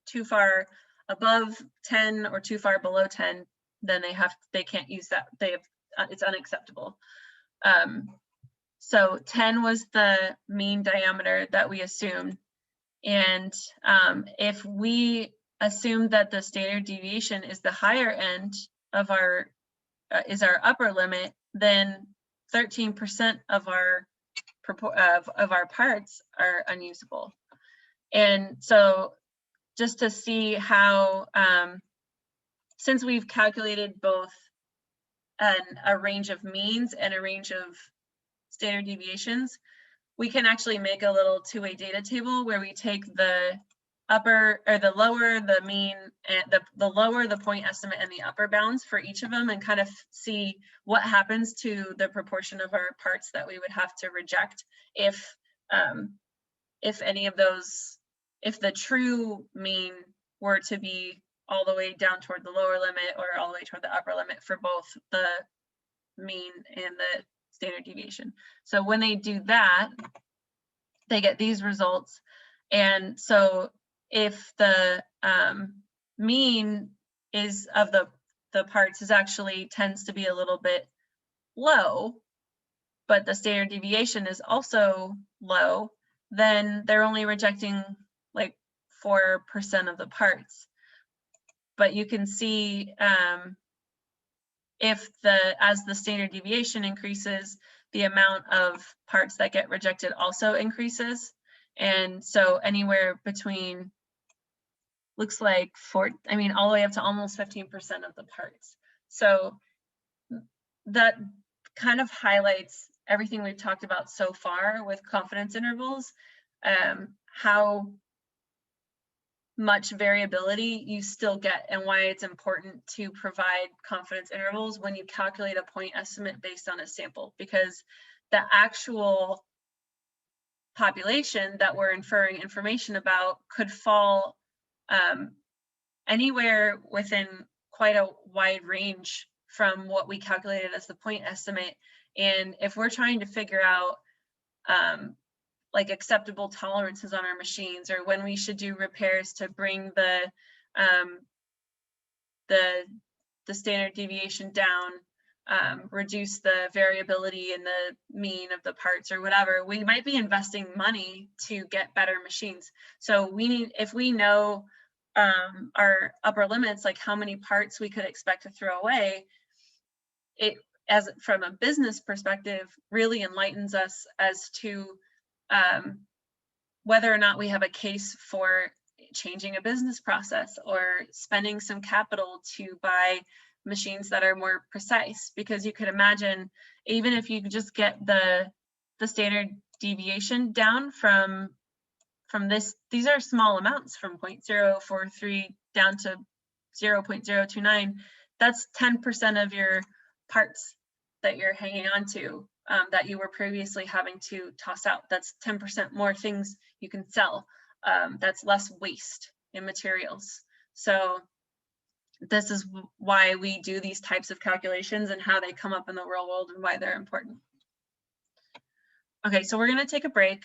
too far above 10 or too far below 10, then they can't use that. It's unacceptable. So 10 was the mean diameter that we assumed. And if we assume that the standard deviation is the higher end of our upper limit, then 13% of our parts are unusable. And so just to see how, since we've calculated both a range of means and a range of standard deviations, we can actually make a little two-way data table where we take the upper or the lower the mean and the lower the point estimate and the upper bounds for each of them, and kind of see what happens to the proportion of our parts that we would have to reject if any of those, if the true mean were to be all the way down toward the lower limit or all the way toward the upper limit for both the mean and the standard deviation. So when they do that, they get these results. And so if the mean is of the parts is actually tends to be a little bit low, but the standard deviation is also low, then they're only rejecting like 4% of the parts. But you can see if as the standard deviation increases, the amount of parts that get rejected also increases. And so anywhere between, looks like all the way up to almost 15% of the parts. So that kind of highlights everything we've talked about so far with confidence intervals, how much variability you still get and why it's important to provide confidence intervals when you calculate a point estimate based on a sample, because the actual population that we're inferring information about could fall anywhere within quite a wide range from what we calculated as the point estimate. And if we're trying to figure out like acceptable tolerances on our machines, or when we should do repairs to bring the standard deviation down, reduce the variability in the mean of the parts or whatever, we might be investing money to get better machines. So we need, if we know our upper limits, like how many parts we could expect to throw away, it, as from a business perspective, really enlightens us as to whether or not we have a case for changing a business process or spending some capital to buy machines that are more precise. Because you could imagine, even if you just get the standard deviation down from this, these are small amounts, from 0.043 down to 0.029, that's 10% of your parts that you're hanging on to that you were previously having to toss out. That's 10% more things you can sell. That's less waste in materials. So this is why we do these types of calculations and how they come up in the real world and why they're important. Okay, so we're gonna take a break.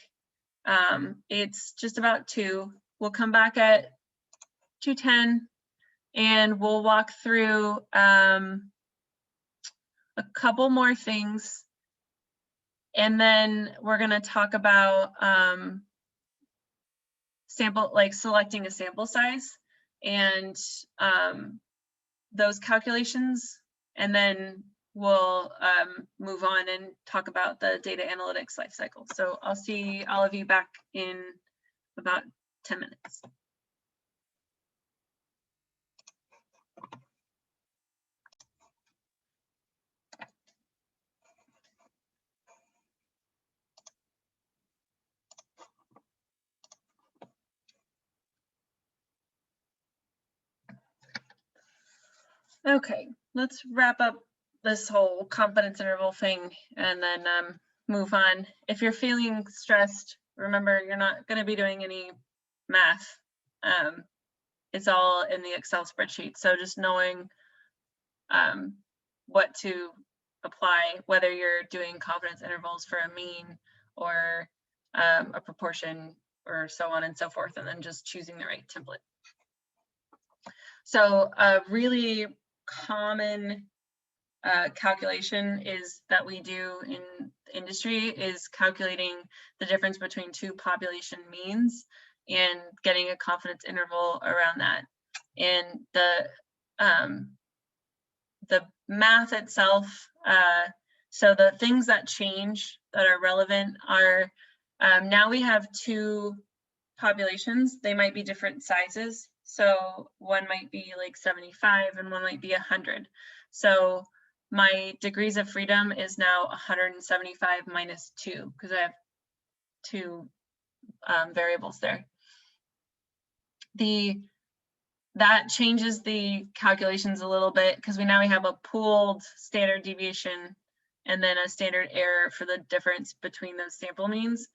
It's just about 2. We'll come back at 2:10 and we'll walk through a couple more things. And then we're gonna talk about selecting a sample size and those calculations, and then we'll move on and talk about the data analytics lifecycle. So I'll see all of you back in about 10 minutes. Okay, let's wrap up this whole confidence interval thing and then move on. If you're feeling stressed, remember you're not going to be doing any math. It's all in the Excel spreadsheet. So just knowing what to apply, whether you're doing confidence intervals for a mean or a proportion or so on and so forth, and then just choosing the right template. So a really common calculation is that we do in industry is calculating the difference between 2 population means and getting a confidence interval around that. And the math itself, so the things that change that are relevant are now we have 2 populations. They might be different sizes. So one might be like 75 and one might be 100. So my degrees of freedom is now 175 minus 2 because I have 2 variables there. That changes the calculations a little bit because we have a pooled standard deviation and then a standard error for the difference between those sample means.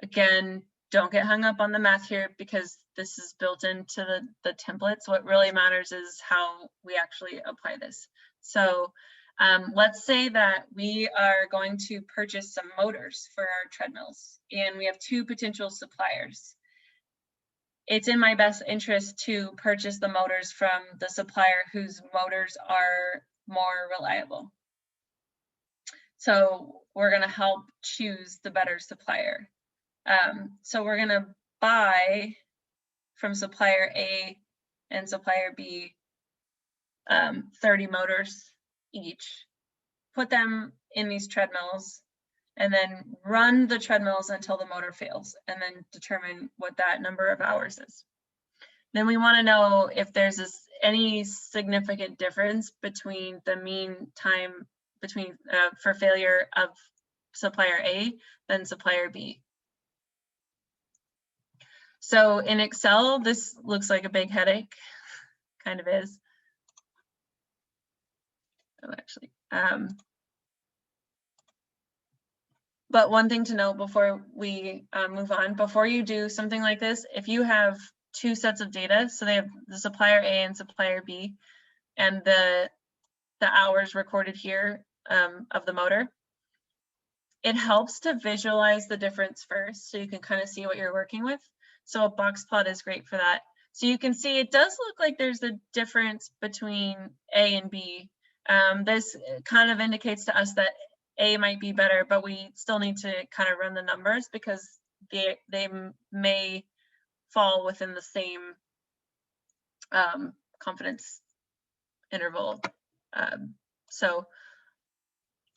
Again, don't get hung up on the math here because this is built into the templates. What really matters is how we actually apply this. So let's say that we are going to purchase some motors for our treadmills and we have 2 potential suppliers. It's in my best interest to purchase the motors from the supplier whose motors are more reliable. So we're going to help choose the better supplier. So we're going to buy from supplier A and supplier B 30 motors each, put them in these treadmills, and then run the treadmills until the motor fails, and then determine what that number of hours is. Then we want to know if there's any significant difference between the mean time between for failure of supplier A than supplier B. So in Excel, this looks like a big headache, kind of is. Oh, actually. But one thing to note before we move on, before you do something like this, if you have two sets of data, so they have the supplier A and supplier B, and the hours recorded here of the motor, it helps to visualize the difference first so you can kind of see what you're working with. So a box plot is great for that. So you can see it does look like there's a difference between A and B. This kind of indicates to us that A might be better, but we still need to kind of run the numbers because they may fall within the same confidence interval. So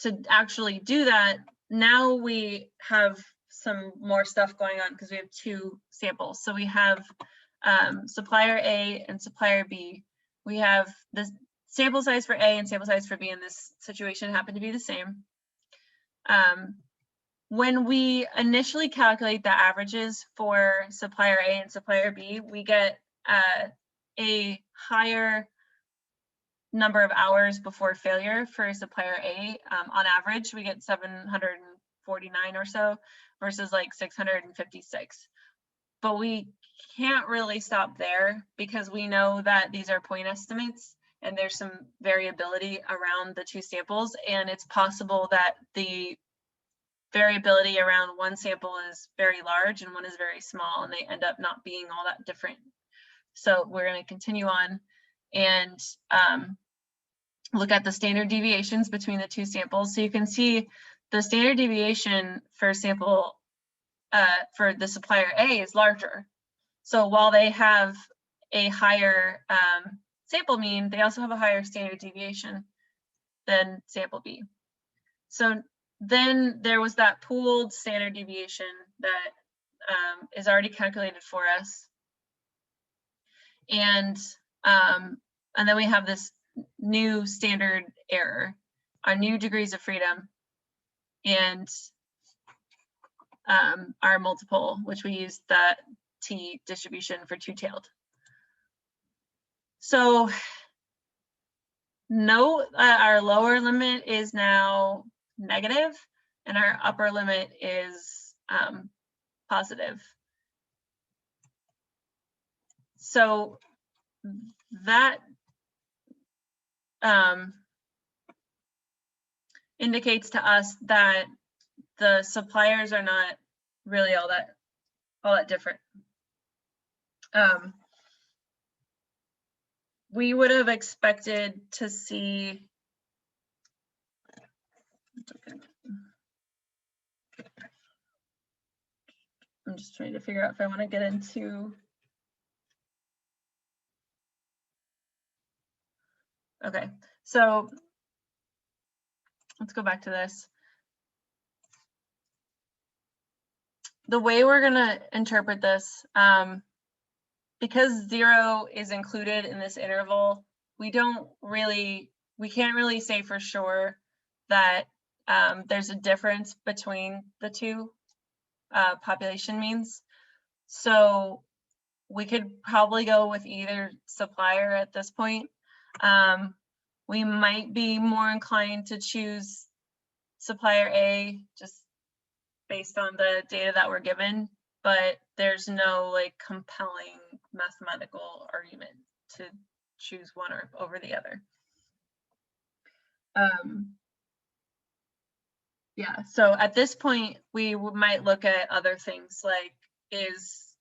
to actually do that, now we have some more stuff going on because we have two samples. So we have supplier A and supplier B. We have the sample size for A and sample size for B in this situation happen to be the same. When we initially calculate the averages for supplier A and supplier B, we get a higher number of hours before failure for supplier A. On average, we get 749 or so versus like 656. But we can't really stop there because we know that these are point estimates and there's some variability around the two samples, and it's possible that the variability around one sample is very large and one is very small, and they end up not being all that different. So we're going to continue on and look at the standard deviations between the two samples. So you can see the standard deviation for sample for the supplier A is larger. So while they have a higher sample mean, they also have a higher standard deviation than sample B. So then there was that pooled standard deviation that is already calculated for us. And then we have this new standard error, our new degrees of freedom, and our multiple, which we use that T distribution for two-tailed. So note our lower limit is now negative and our upper limit is positive. So that indicates to us that the suppliers are not really all that different. We would have expected to see, I'm just trying to figure out if I want to get into, okay, so let's go back to this. The way we're going to interpret this, because 0 is included in this interval, we can't really say for sure that there's a difference between the two population means. So we could probably go with either supplier at this point. We might be more inclined to choose supplier A just based on the data that we're given, but there's no like compelling mathematical argument to choose one over the other. Yeah, so at this point, we might look at other things like, is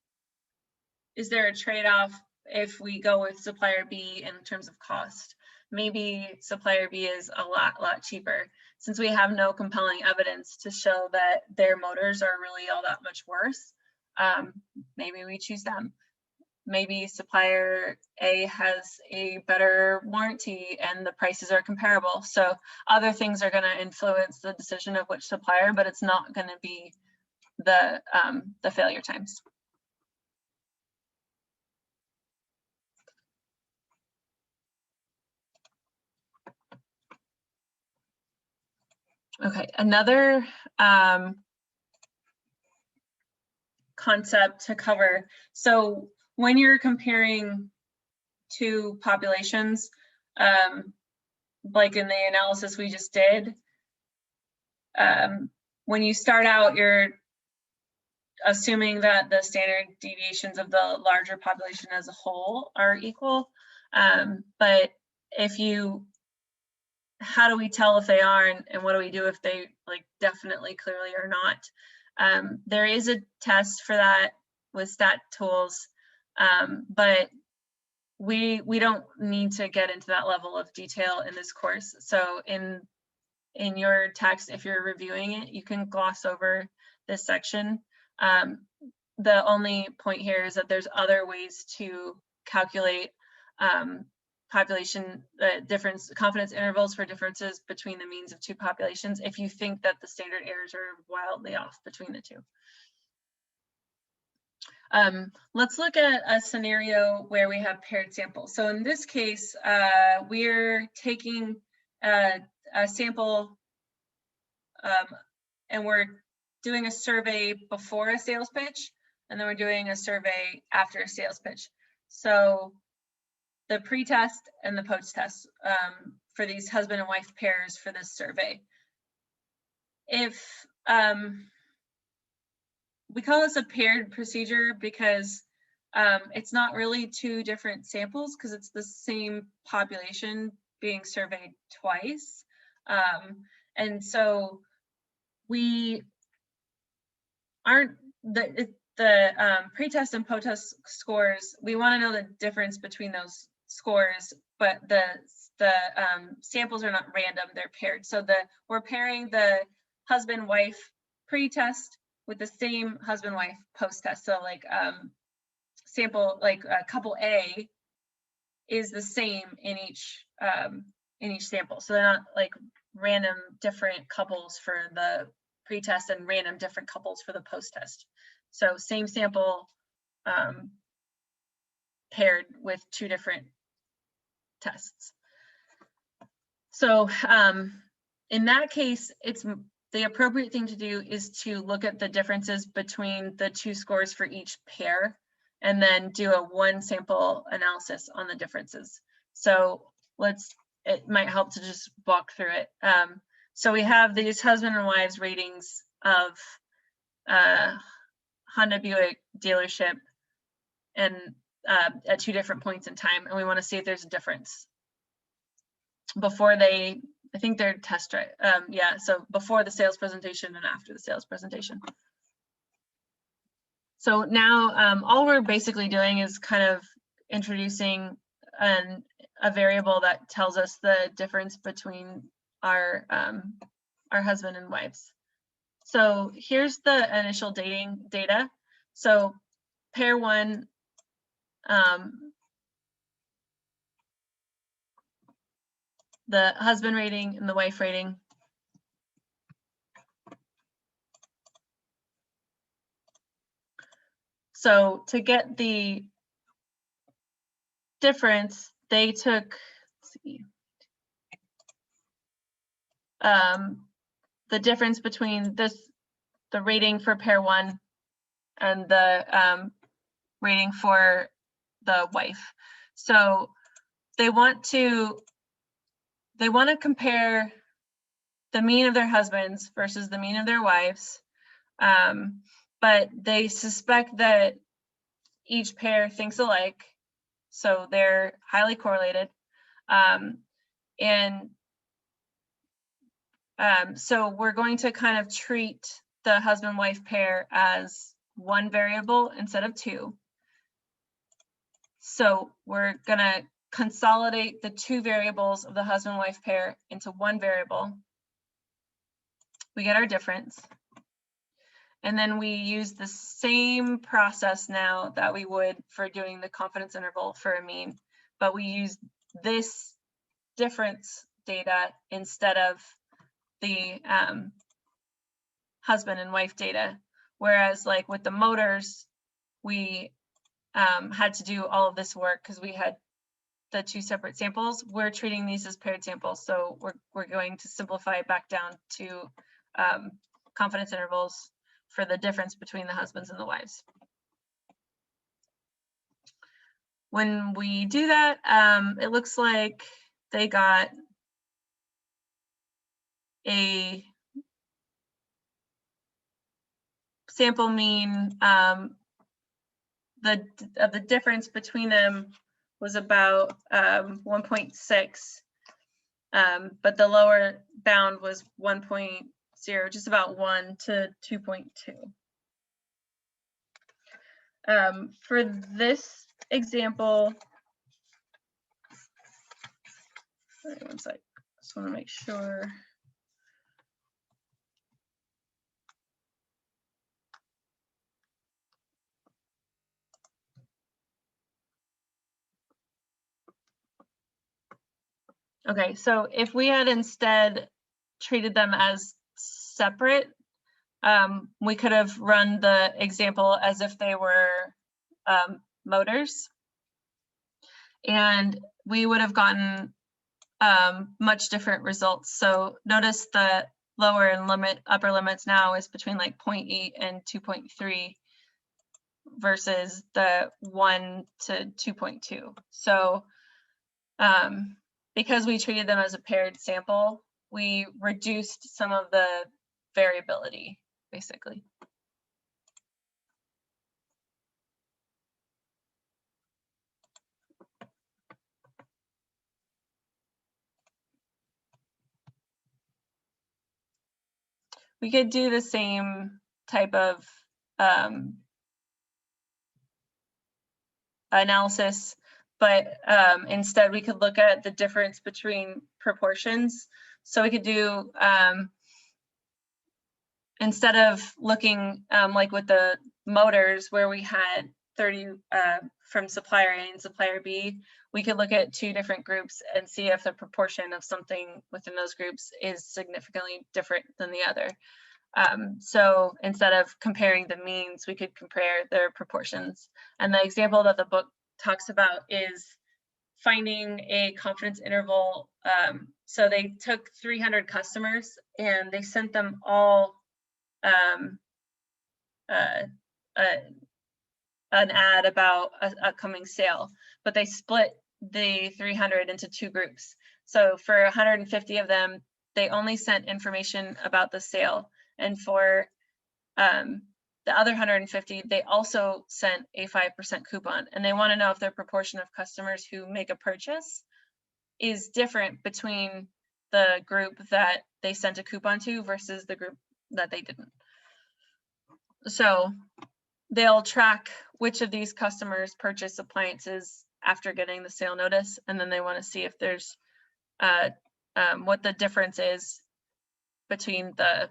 there a trade-off if we go with supplier B in terms of cost? Maybe supplier B is a lot cheaper. since we have no compelling evidence to show that their motors are really all that much worse, maybe we choose them. Maybe supplier A has a better warranty and the prices are comparable. So other things are going to influence the decision of which supplier, but it's not going to be the failure times. Okay, another concept to cover. So when you're comparing two populations, like in the analysis we just did, when you start out, you're assuming that the standard deviations of the larger population as a whole are equal. But if you, how do we tell if they are, and what do we do if they like definitely clearly are not? There is a test for that with stat tools, but we don't need to get into that level of detail in this course. So in your text, if you're reviewing it, you can gloss over this section. The only point here is that there's other ways to calculate population difference, confidence intervals for differences between the means of two populations if you think that the standard errors are wildly off between the two. Let's look at a scenario where we have paired samples. So in this case, we're taking a sample and we're doing a survey before a sales pitch, and then we're doing a survey after a sales pitch. So the pre-test and the post-test for these husband and wife pairs for this survey. If we call this a paired procedure because it's not really two different samples because it's the same population being surveyed twice. And so we aren't, the pre-test and post-test scores, we want to know the difference between those scores, but the samples are not random, they're paired. So we're pairing the husband-wife pre-test with the same husband-wife post-test. So like sample, like couple A is the same in each sample. So they're not like random different couples for the pre-test and random different couples for the post-test. So same sample paired with two different tests. So in that case, it's the appropriate thing to do is to look at the differences between the two scores for each pair and then do a one sample analysis on the differences. So it might help to just walk through it. So we have these husband and wives ratings of Honda Buick dealership and at two different points in time, and we want to see if there's a difference before they, I think they're test drive. Yeah, so before the sales presentation and after the sales presentation. So now all we're basically doing is kind of introducing a variable that tells us the difference between our husband and wives. So here's the initial dating data. So pair one, the husband rating and the wife rating. So to get the difference, they took, let's see, the difference between the rating for pair one and the rating for the wife. So they want to compare the mean of their husbands versus the mean of their wives, but they suspect that each pair thinks alike, so they're highly correlated. So we're going to kind of treat the husband-wife pair as one variable instead of two. So we're gonna consolidate the two variables of the husband-wife pair into one variable. we get our difference. And then we use the same process now that we would for doing the confidence interval for a mean, but we use this difference data instead of the husband and wife data. Whereas like with the motors, we had to do all of this work because we had the two separate samples. We're treating these as paired samples, so we're going to simplify it back down to confidence intervals for the difference between the husbands and the wives. When we do that, it looks like they got a sample mean. The difference between them was about 1.6, but the lower bound was 1.0, just about 1 to 2.2. For this example, sorry, one sec, just want to make sure. Okay, so if we had instead treated them as separate, we could have run the example as if they were motors, and we would have gotten much different results. So notice the lower and upper limits now is between like 0.8 and 2.3 versus the 1 to 2.2. So because we treated them as a paired sample, we reduced some of the variability, basically. We could do the same type of analysis, but instead we could look at the difference between proportions. So we could do, instead of looking like with the motors where we had 30 from supplier A and supplier B, we could look at two different groups and see if the proportion of something within those groups is significantly different than the other. So instead of comparing the means, we could compare their proportions. And the example that the book talks about is finding a confidence interval. So they took 300 customers and they sent them all an ad about an upcoming sale, but they split the 300 into two groups. So for 150 of them, they only sent information about the sale. And for the other 150, they also sent a 5% coupon. And they want to know if their proportion of customers who make a purchase is different between the group that they sent a coupon to versus the group that they didn't. So they'll track which of these customers purchase appliances after getting the sale notice, and then they want to see if there's what the difference is between the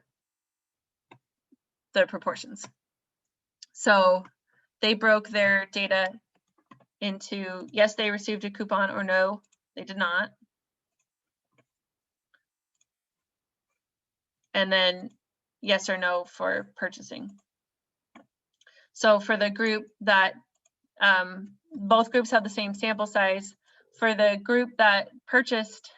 proportions. So they broke their data into yes, they received a coupon, or no, they did not. And then yes or no for purchasing. So for the group that both groups have the same sample size, for the group that purchased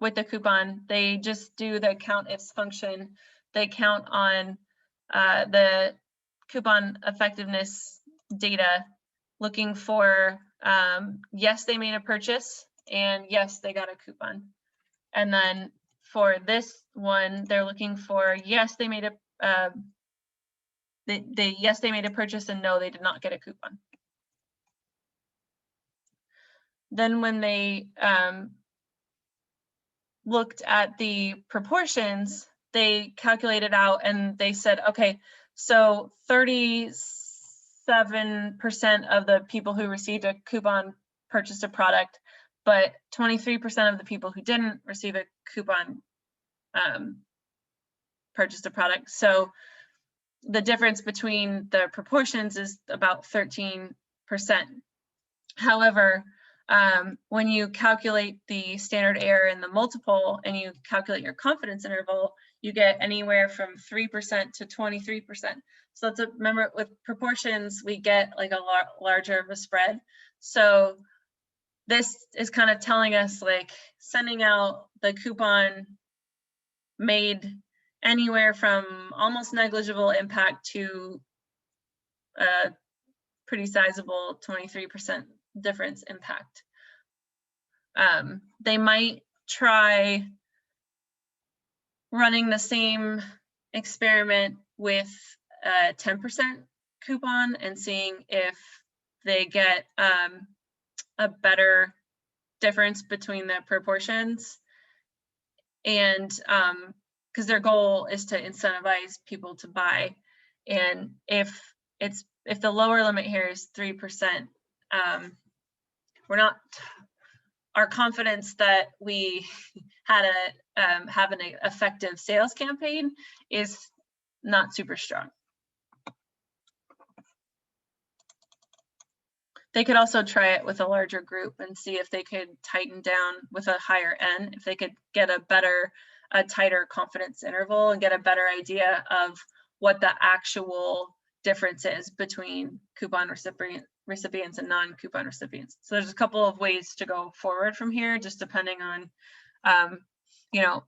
with the coupon, they just do the count ifs function. They count on the coupon effectiveness data, looking for yes, they made a purchase, and yes, they got a coupon. And then for this one, they're looking for yes, they made a yes, they made a purchase, and no, they did not get a coupon. Then when they looked at the proportions, they calculated out and they said, okay, so 37% of the people who received a coupon purchased a product, but 23% of the people who didn't receive a coupon purchased a product. So the difference between the proportions is about 13%. However, when you calculate the standard error in the multiple and you calculate your confidence interval, you get anywhere from 3% to 23%. So let's remember, with proportions, we get like a larger of a spread. So this is kind of telling us, like, sending out the coupon made anywhere from almost negligible impact to a pretty sizable 23% difference impact. They might try running the same experiment with a 10% coupon and seeing if they get a better difference between the proportions. And because their goal is to incentivize people to buy. And if the lower limit here is 3%, our confidence that we had have an effective sales campaign is not super strong. They could also try it with a larger group and see if they could tighten down with a higher N, if they could get a tighter confidence interval and get a better idea of what the actual difference is between coupon recipients and non-coupon recipients. So there's a couple of ways to go forward from here, just depending on, you know,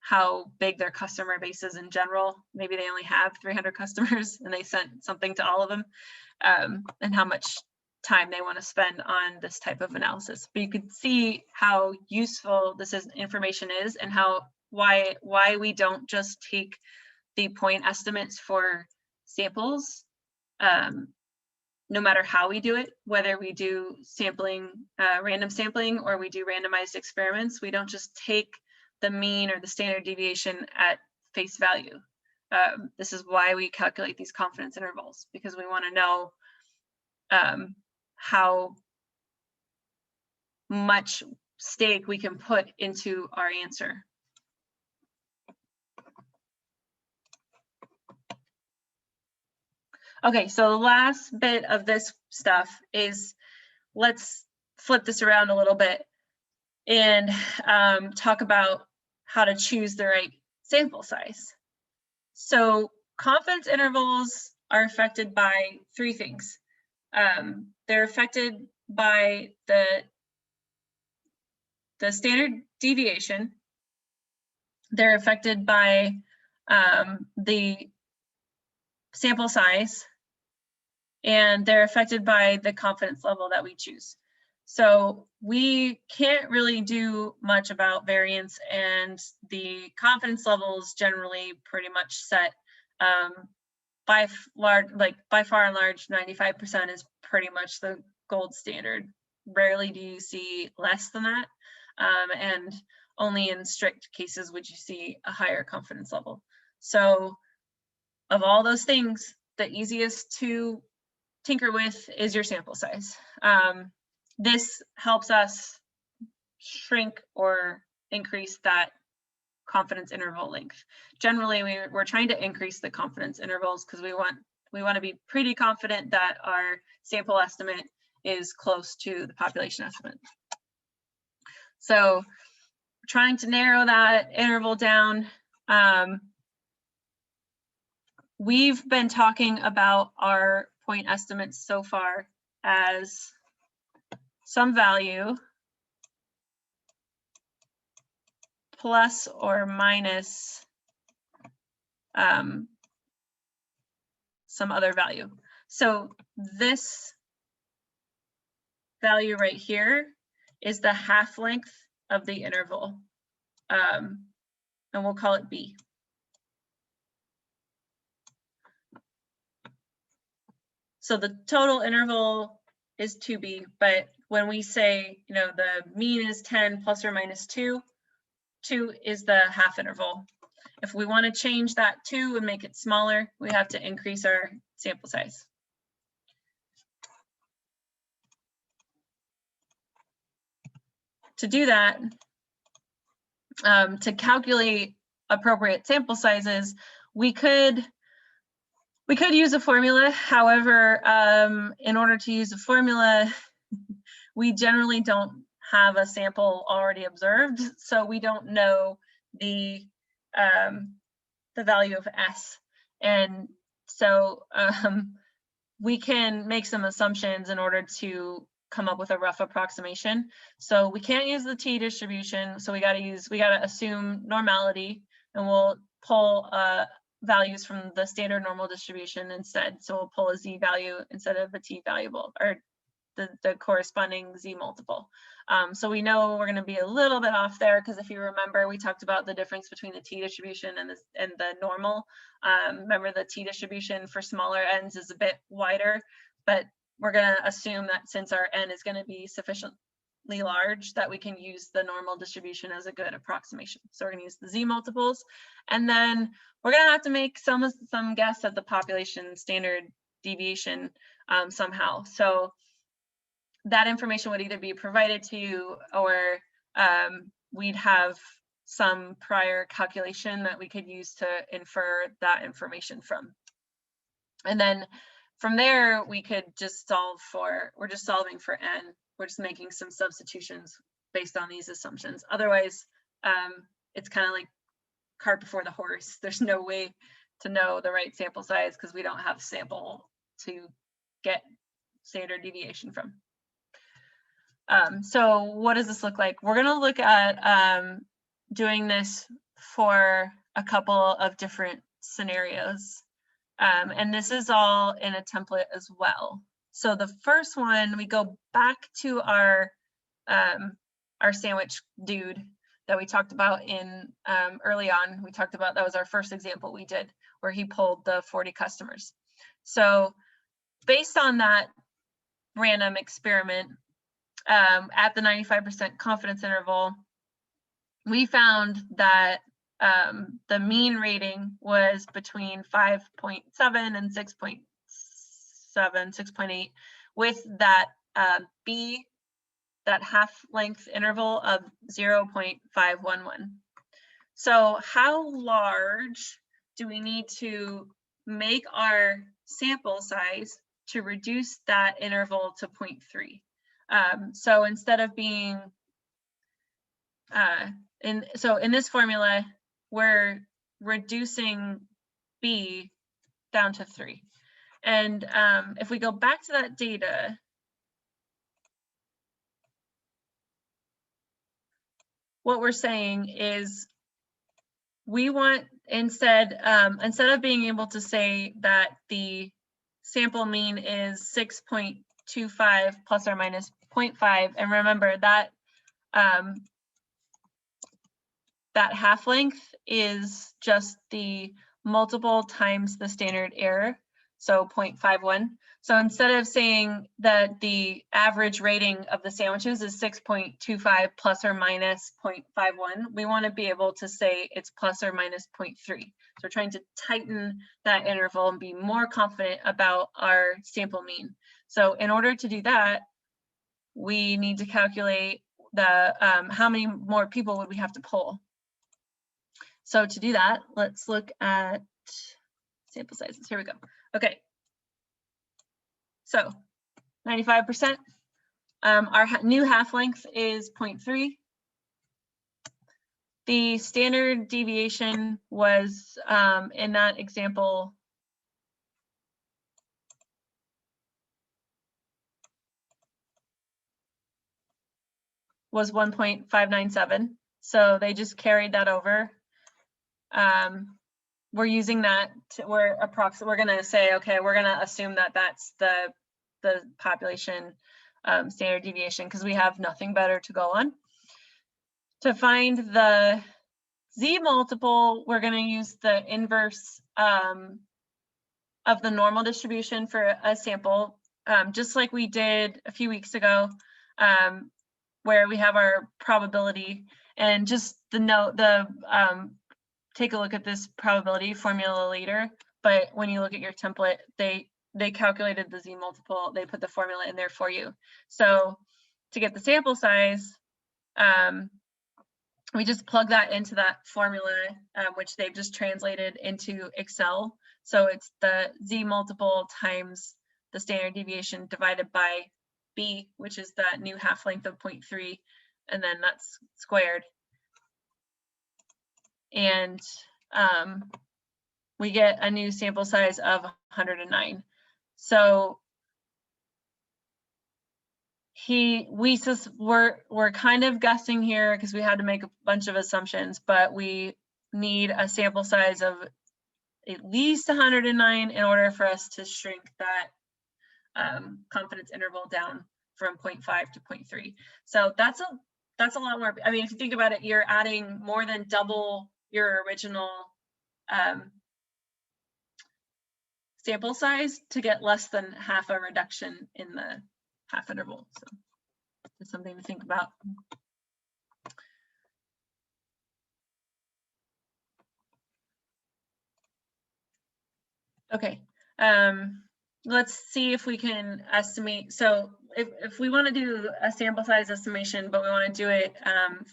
how big their customer base is in general. Maybe they only have 300 customers and they sent something to all of them, and how much time they want to spend on this type of analysis. But you could see how useful this information is, and why we don't just take the point estimates for samples, no matter how we do it, whether we do sampling, random sampling, or we do randomized experiments. We don't just take the mean or the standard deviation at face value. This is why we calculate these confidence intervals, because we want to know how much stake we can put into our answer. Okay, so the last bit of this stuff is, let's flip this around a little bit and talk about how to choose the right sample size. So confidence intervals are affected by three things. They're affected by the standard deviation. They're affected by the sample size, and they're affected by the confidence level that we choose. So we can't really do much about variance, and the confidence levels generally pretty much set by far and large. 95% is pretty much the gold standard. Rarely do you see less than that, and only in strict cases would you see a higher confidence level. So of all those things, the easiest to tinker with is your sample size. This helps us shrink or increase that confidence interval length. Generally, we're trying to increase the confidence intervals because we want to be pretty confident that our sample estimate is close to the population estimate. So trying to narrow that interval down. We've been talking about our point estimates so far as some value plus or minus some other value. So this value right here is the half length of the interval, and we'll call it B. So the total interval is 2B, but when we say, you know, the mean is 10 plus or minus 2, 2 is the half interval. If we want to change that 2 and make it smaller, we have to increase our sample size. to do that, to calculate appropriate sample sizes, we could use a formula. However, in order to use a formula, we generally don't have a sample already observed, so we don't know the value of S. And so we can make some assumptions in order to come up with a rough approximation. So we can't use the t distribution, so we got to assume normality, and we'll pull values from the standard normal distribution instead. So we'll pull a z value instead of a t variable, or the corresponding z multiple. So we know we're going to be a little bit off there, because if you remember, we talked about the difference between the t distribution and the normal. Remember, the t distribution for smaller n's is a bit wider, but we're going to assume that since our n is going to be sufficiently large, that we can use the normal distribution as a good approximation. So we're going to use the z multiples, and then we're going to have to make some guess at the population standard deviation somehow. So that information would either be provided to you, or we'd have some prior calculation that we could use to infer that information from. And then from there, we could just we're just solving for n. We're just making some substitutions based on these assumptions. Otherwise, it's kind of like cart before the horse. There's no way to know the right sample size because we don't have a sample to get standard deviation from. So what does this look like? We're going to look at doing this for a couple of different scenarios. And this is all in a template as well. So the first one, we go back to our sandwich dude that we talked about in early on. We talked about, that was our first example we did, where he pulled the 40 customers. So based on that random experiment, at the 95% confidence interval, we found that the mean rating was between 5.7 and 6.7, 6.8, with that B, that half-length interval of 0.511. So how large do we need to make our sample size to reduce that interval to 0.3? So instead of being, in this formula, we're reducing B down to 3. And if we go back to that data, what we're saying is we want, instead of being able to say that the sample mean is 6.25 plus or minus 0.5, and remember that that half length is just the multiple times the standard error, so 0.51. So instead of saying that the average rating of the sandwiches is 6.25 plus or minus 0.51, we want to be able to say it's plus or minus 0.3. So we're trying to tighten that interval and be more confident about our sample mean. So in order to do that, we need to calculate the how many more people would we have to pull. So to do that, let's look at sample sizes. Here we go. Okay. So 95%. Our new half length is 0.3. The standard deviation was in that example was 1.597. So they just carried that over. We're using that we're going to say, okay, we're going to assume that that's the population standard deviation, because we have nothing better to go on. To find the z multiple, we're going to use the inverse of the normal distribution for a sample, just like we did a few weeks ago, where we have our probability. And just take a look at this probability formula later, but when you look at your template, they calculated the z multiple, they put the formula in there for you. So to get the sample size, we just plug that into that formula, which they've just translated into Excel. So it's the Z multiple times the standard deviation divided by B, which is that new half length of 0.3, and then that's squared. And we get a new sample size of 109. So we're kind of guessing here because we had to make a bunch of assumptions, but we need a sample size of at least 109 in order for us to shrink that confidence interval down from 0.5 to 0.3. So that's a lot more. I mean, if you think about it, you're adding more than double your original sample size to get less than half a reduction in the half interval. So it's something to think about. Okay, let's see if we can estimate. So if we want to do a sample size estimation, but we want to do it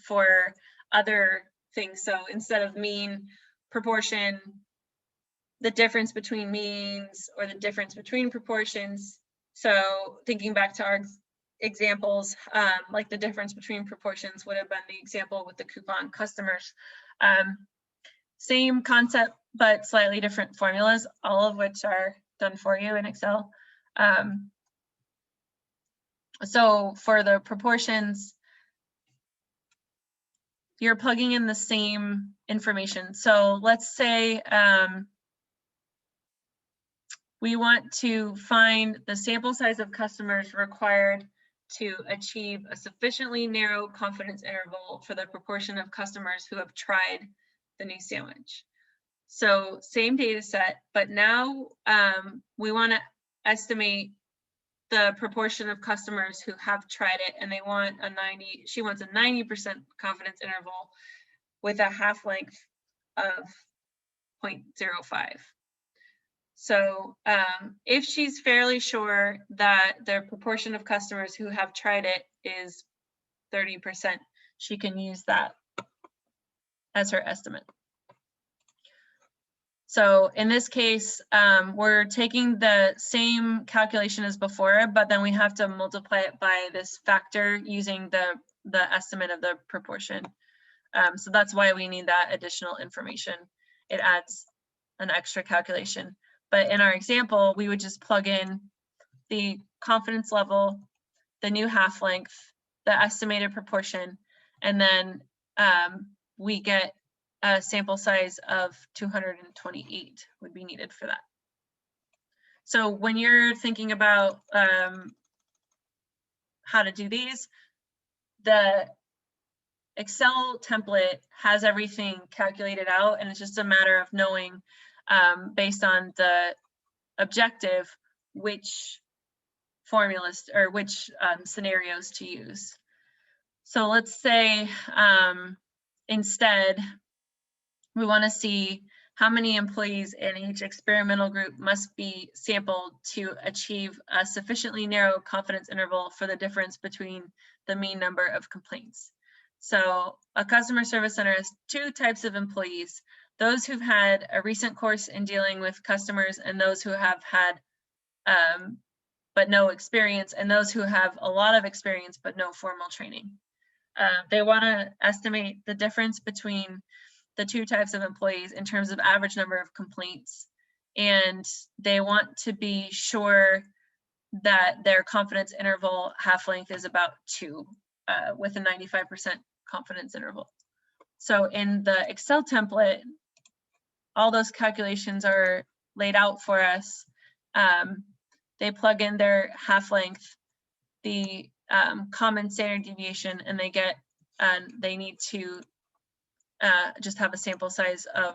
for other things. So instead of mean, proportion, the difference between means, or the difference between proportions. So thinking back to our examples, like the difference between proportions would have been the example with the coupon customers. Same concept, but slightly different formulas, all of which are done for you in Excel. So for the proportions, you're plugging in the same information. So let's say we want to find the sample size of customers required to achieve a sufficiently narrow confidence interval for the proportion of customers who have tried the new sandwich. So same data set, but now we want to estimate the proportion of customers who have tried it, and they want she wants a 90% confidence interval with a half length of 0.05. So if she's fairly sure that the proportion of customers who have tried it is 30%, she can use that as her estimate. So in this case, we're taking the same calculation as before, but then we have to multiply it by this factor using the estimate of the proportion. So that's why we need that additional information. It adds an extra calculation. But in our example, we would just plug in the confidence level, the new half length, the estimated proportion, and then we get a sample size of 228 would be needed for that. So when you're thinking about how to do these, the Excel template has everything calculated out, and it's just a matter of knowing based on the objective which formulas or which scenarios to use. So let's say instead we want to see how many employees in each experimental group must be sampled to achieve a sufficiently narrow confidence interval for the difference between the mean number of complaints. So a customer service center has two types of employees: those who've had a recent course in dealing with customers, and those who have had but no experience, and those who have a lot of experience but no formal training. They want to estimate the difference between the two types of employees in terms of average number of complaints, and they want to be sure that their confidence interval half length is about 2 with a 95% confidence interval. So in the Excel template, all those calculations are laid out for us. They plug in their half length, the common standard deviation, and they need to just have a sample size of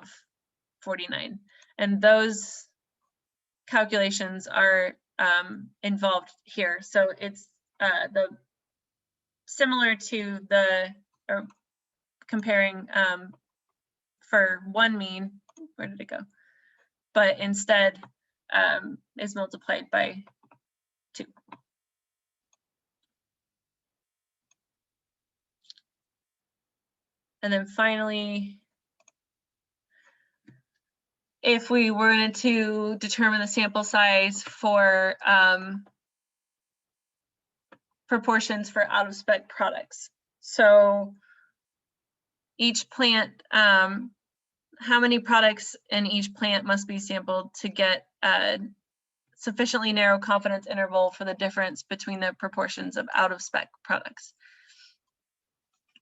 49. And those calculations are involved here. So it's similar to comparing for one mean, where did it go? But instead is multiplied by 2. And then finally, if we were to determine the sample size for proportions for out-of-spec products. So each plant, how many products in each plant must be sampled to get a sufficiently narrow confidence interval for the difference between the proportions of out-of-spec products.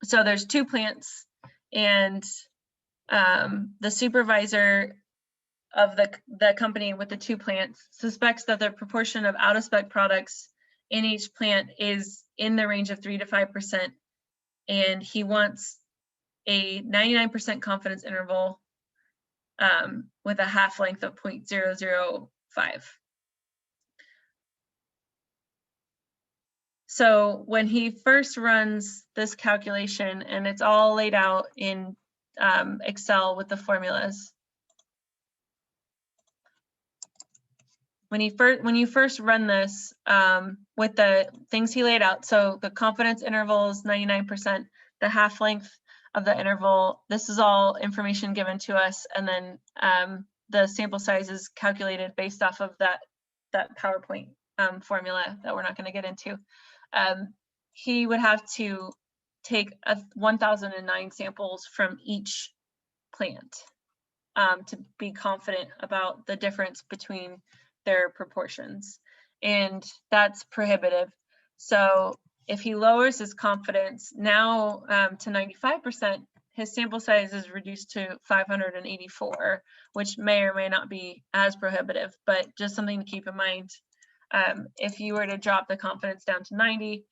So there's 2 plants, and the supervisor of the company with the 2 plants suspects that the proportion of out-of-spec products in each plant is in the range of 3 to 5%, and he wants a 99% confidence interval with a half length of 0.005. So when he first runs this calculation, and it's all laid out in Excel with the formulas. When you first run this with the things he laid out, so the confidence interval is 99%, the half length of the interval, this is all information given to us, and then the sample size is calculated based off of that PowerPoint formula that we're not going to get into. He would have to take 1,009 samples from each plant to be confident about the difference between their proportions, and that's prohibitive. So if he lowers his confidence now to 95%, his sample size is reduced to 584, which may or may not be as prohibitive, but just something to keep in mind. If you were to drop the confidence down to 90,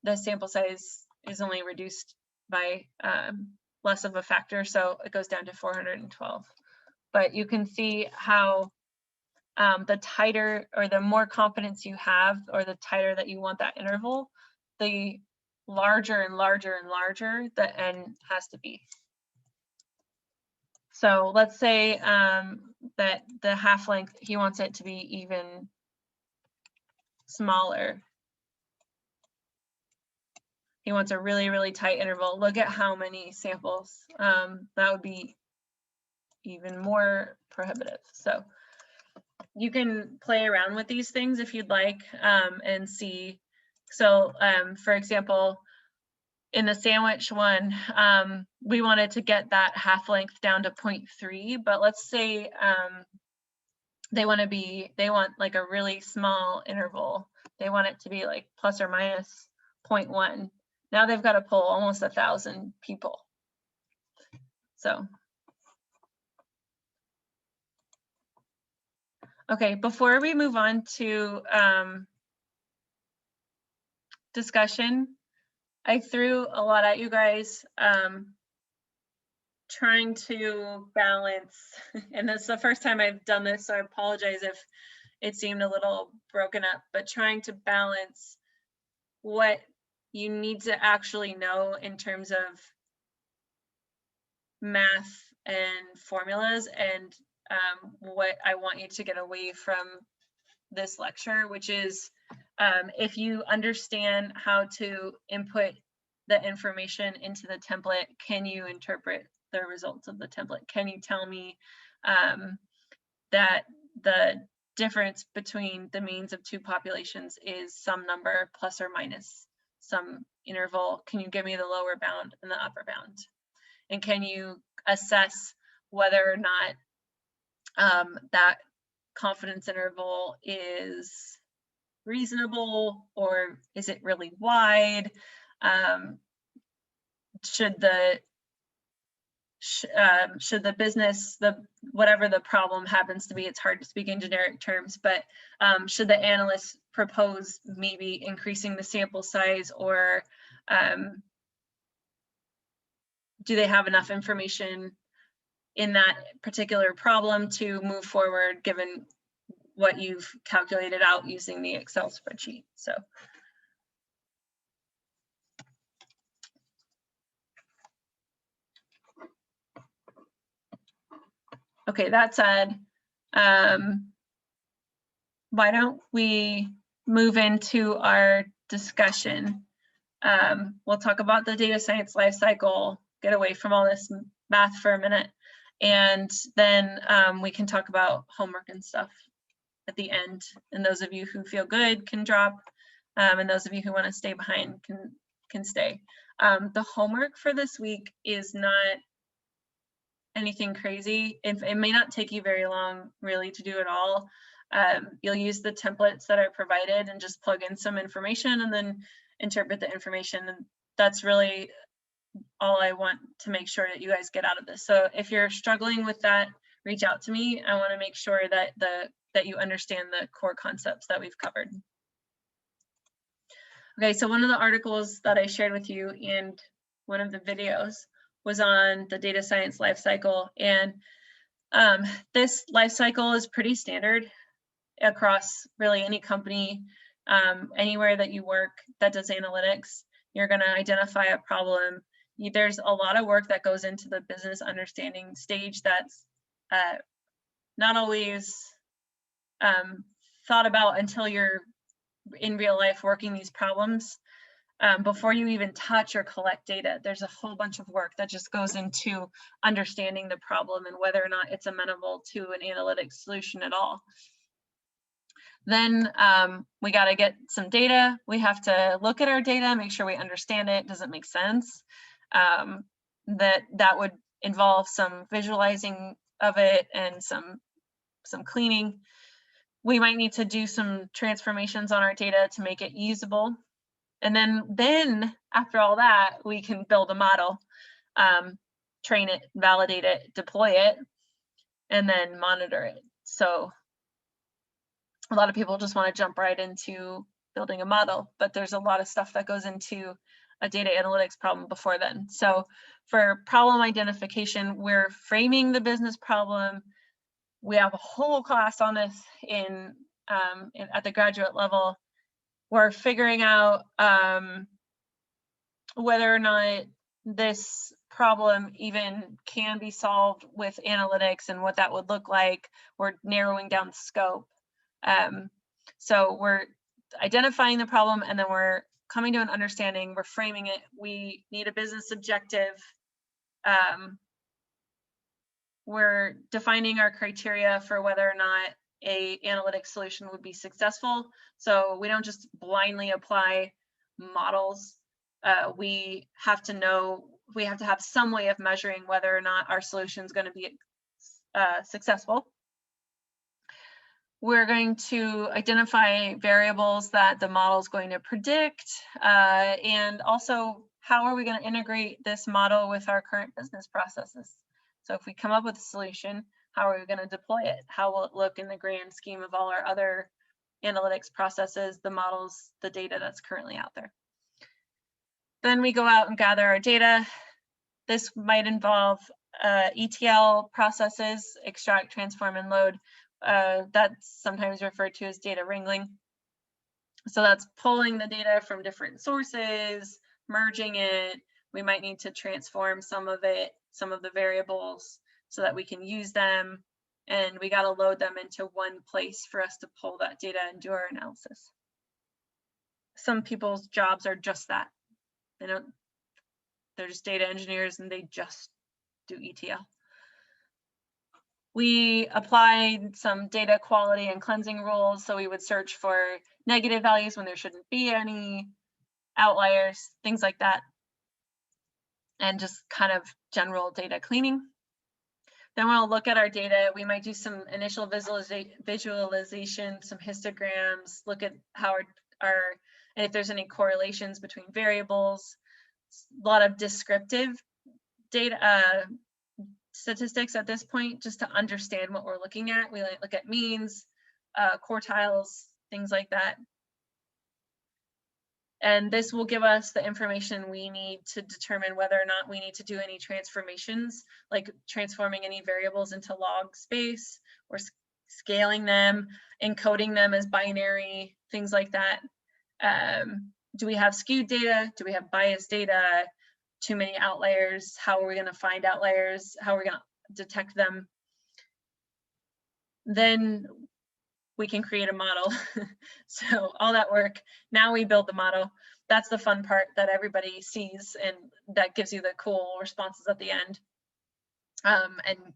the sample size is only reduced by less of a factor, so it goes down to 412. But you can see how the tighter or the more confidence you have, or the tighter that you want that interval, the larger and larger and larger the N has to be. So let's say that the half length, he wants it to be even smaller. He wants a really, really tight interval. Look at how many samples. That would be even more prohibitive. So you can play around with these things if you'd like and see. So for example, in the sandwich one, we wanted to get that half length down to 0.3, but let's say they want like a really small interval. They want it to be like plus or minus 0.1. Now they've got to pull almost 1,000 people. So, okay, before we move on to discussion, I threw a lot at you guys, trying to balance, and this is the first time I've done this, so I apologize if it seemed a little broken up, but trying to balance what you need to actually know in terms of math and formulas, and what I want you to get away from this lecture, which is if you understand how to input the information into the template, can you interpret the results of the template? Can you tell me that the difference between the means of 2 populations is some number plus or minus some interval? Can you give me the lower bound and the upper bound? And can you assess whether or not that confidence interval is reasonable, or is it really wide? Should the business, whatever the problem happens to be, it's hard to speak in generic terms, but should the analyst propose maybe increasing the sample size, or do they have enough information in that particular problem to move forward given what you've calculated out using the Excel spreadsheet? So okay, that said, why don't we move into our discussion? We'll talk about the data science lifecycle, get away from all this math for a minute, and then we can talk about homework and stuff at the end. And those of you who feel good can drop, and those of you who want to stay behind can stay. The homework for this week is not anything crazy. It may not take you very long really to do it all. You'll use the templates that are provided and just plug in some information and then interpret the information. And that's really all I want to make sure that you guys get out of this. So if you're struggling with that, reach out to me. I want to make sure that that you understand the core concepts that we've covered. Okay, so one of the articles that I shared with you in one of the videos was on the data science lifecycle, and this lifecycle is pretty standard across really any company, anywhere that you work that does analytics. You're going to identify a problem. There's a lot of work that goes into the business understanding stage that's not always thought about until you're in real life working these problems. Before you even touch or collect data, there's a whole bunch of work that just goes into understanding the problem and whether or not it's amenable to an analytics solution at all. Then we got to get some data. We have to look at our data, make sure we understand it. Does it make sense? That would involve some visualizing of it and some cleaning. We might need to do some transformations on our data to make it usable. And then after all that, we can build a model, train it, validate it, deploy it, and then monitor it. So a lot of people just want to jump right into building a model, but there's a lot of stuff that goes into a data analytics problem before then. So for problem identification, we're framing the business problem. We have a whole class on this at the graduate level. We're figuring out whether or not this problem even can be solved with analytics and what that would look like. We're narrowing down the scope. So we're identifying the problem, and then we're coming to an understanding, we're framing it. We need a business objective. We're defining our criteria for whether or not a analytics solution would be successful. So we don't just blindly apply models. We have to know, we have to have some way of measuring whether or not our solution is going to be successful. We're going to identify variables that the model is going to predict, and also how are we going to integrate this model with our current business processes. So if we come up with a solution, how are we going to deploy it? How will it look in the grand scheme of all our other analytics processes, the models, the data that's currently out there? Then we go out and gather our data. This might involve ETL processes, extract, transform, and load. That's sometimes referred to as data wrangling. So that's pulling the data from different sources, merging it. We might need to transform some of it, some of the variables, so that we can use them. And we got to load them into one place for us to pull that data and do our analysis. Some people's jobs are just that. They're just data engineers and they just do ETL. We applied some data quality and cleansing rules. So we would search for negative values when there shouldn't be any, outliers, things like that, and just kind of general data cleaning. Then we'll look at our data. We might do some initial visualization, some histograms, look at how and if there's any correlations between variables. A lot of descriptive data statistics at this point, just to understand what we're looking at. We look at means, quartiles, things like that. And this will give us the information we need to determine whether or not we need to do any transformations, like transforming any variables into log space or scaling them, encoding them as binary, things like that. Do we have skewed data? Do we have biased data? Too many outliers? How are we going to find outliers? How are we going to detect them? Then we can create a model. So all that work, now we build the model. that's the fun part that everybody sees, and that gives you the cool responses at the end. And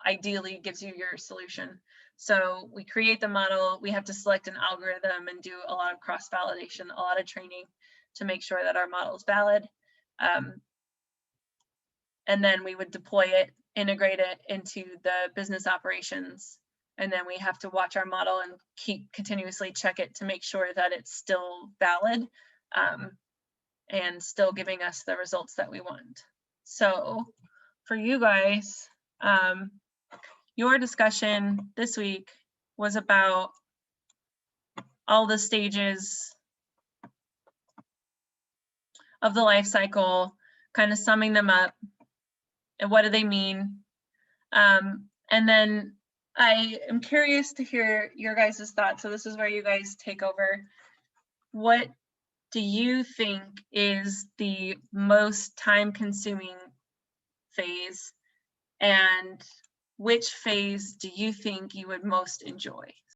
ideally gives you your solution. So we create the model, we have to select an algorithm and do a lot of cross-validation, a lot of training to make sure that our model is valid. And then we would deploy it, integrate it into the business operations. And then we have to watch our model and continuously check it to make sure that it's still valid and still giving us the results that we want. So for you guys, your discussion this week was about all the stages of the life cycle, kind of summing them up and what do they mean. And then I am curious to hear your guys' thoughts. So this is where you guys take over. What do you think is the most time-consuming phase, and which phase do you think you would most enjoy?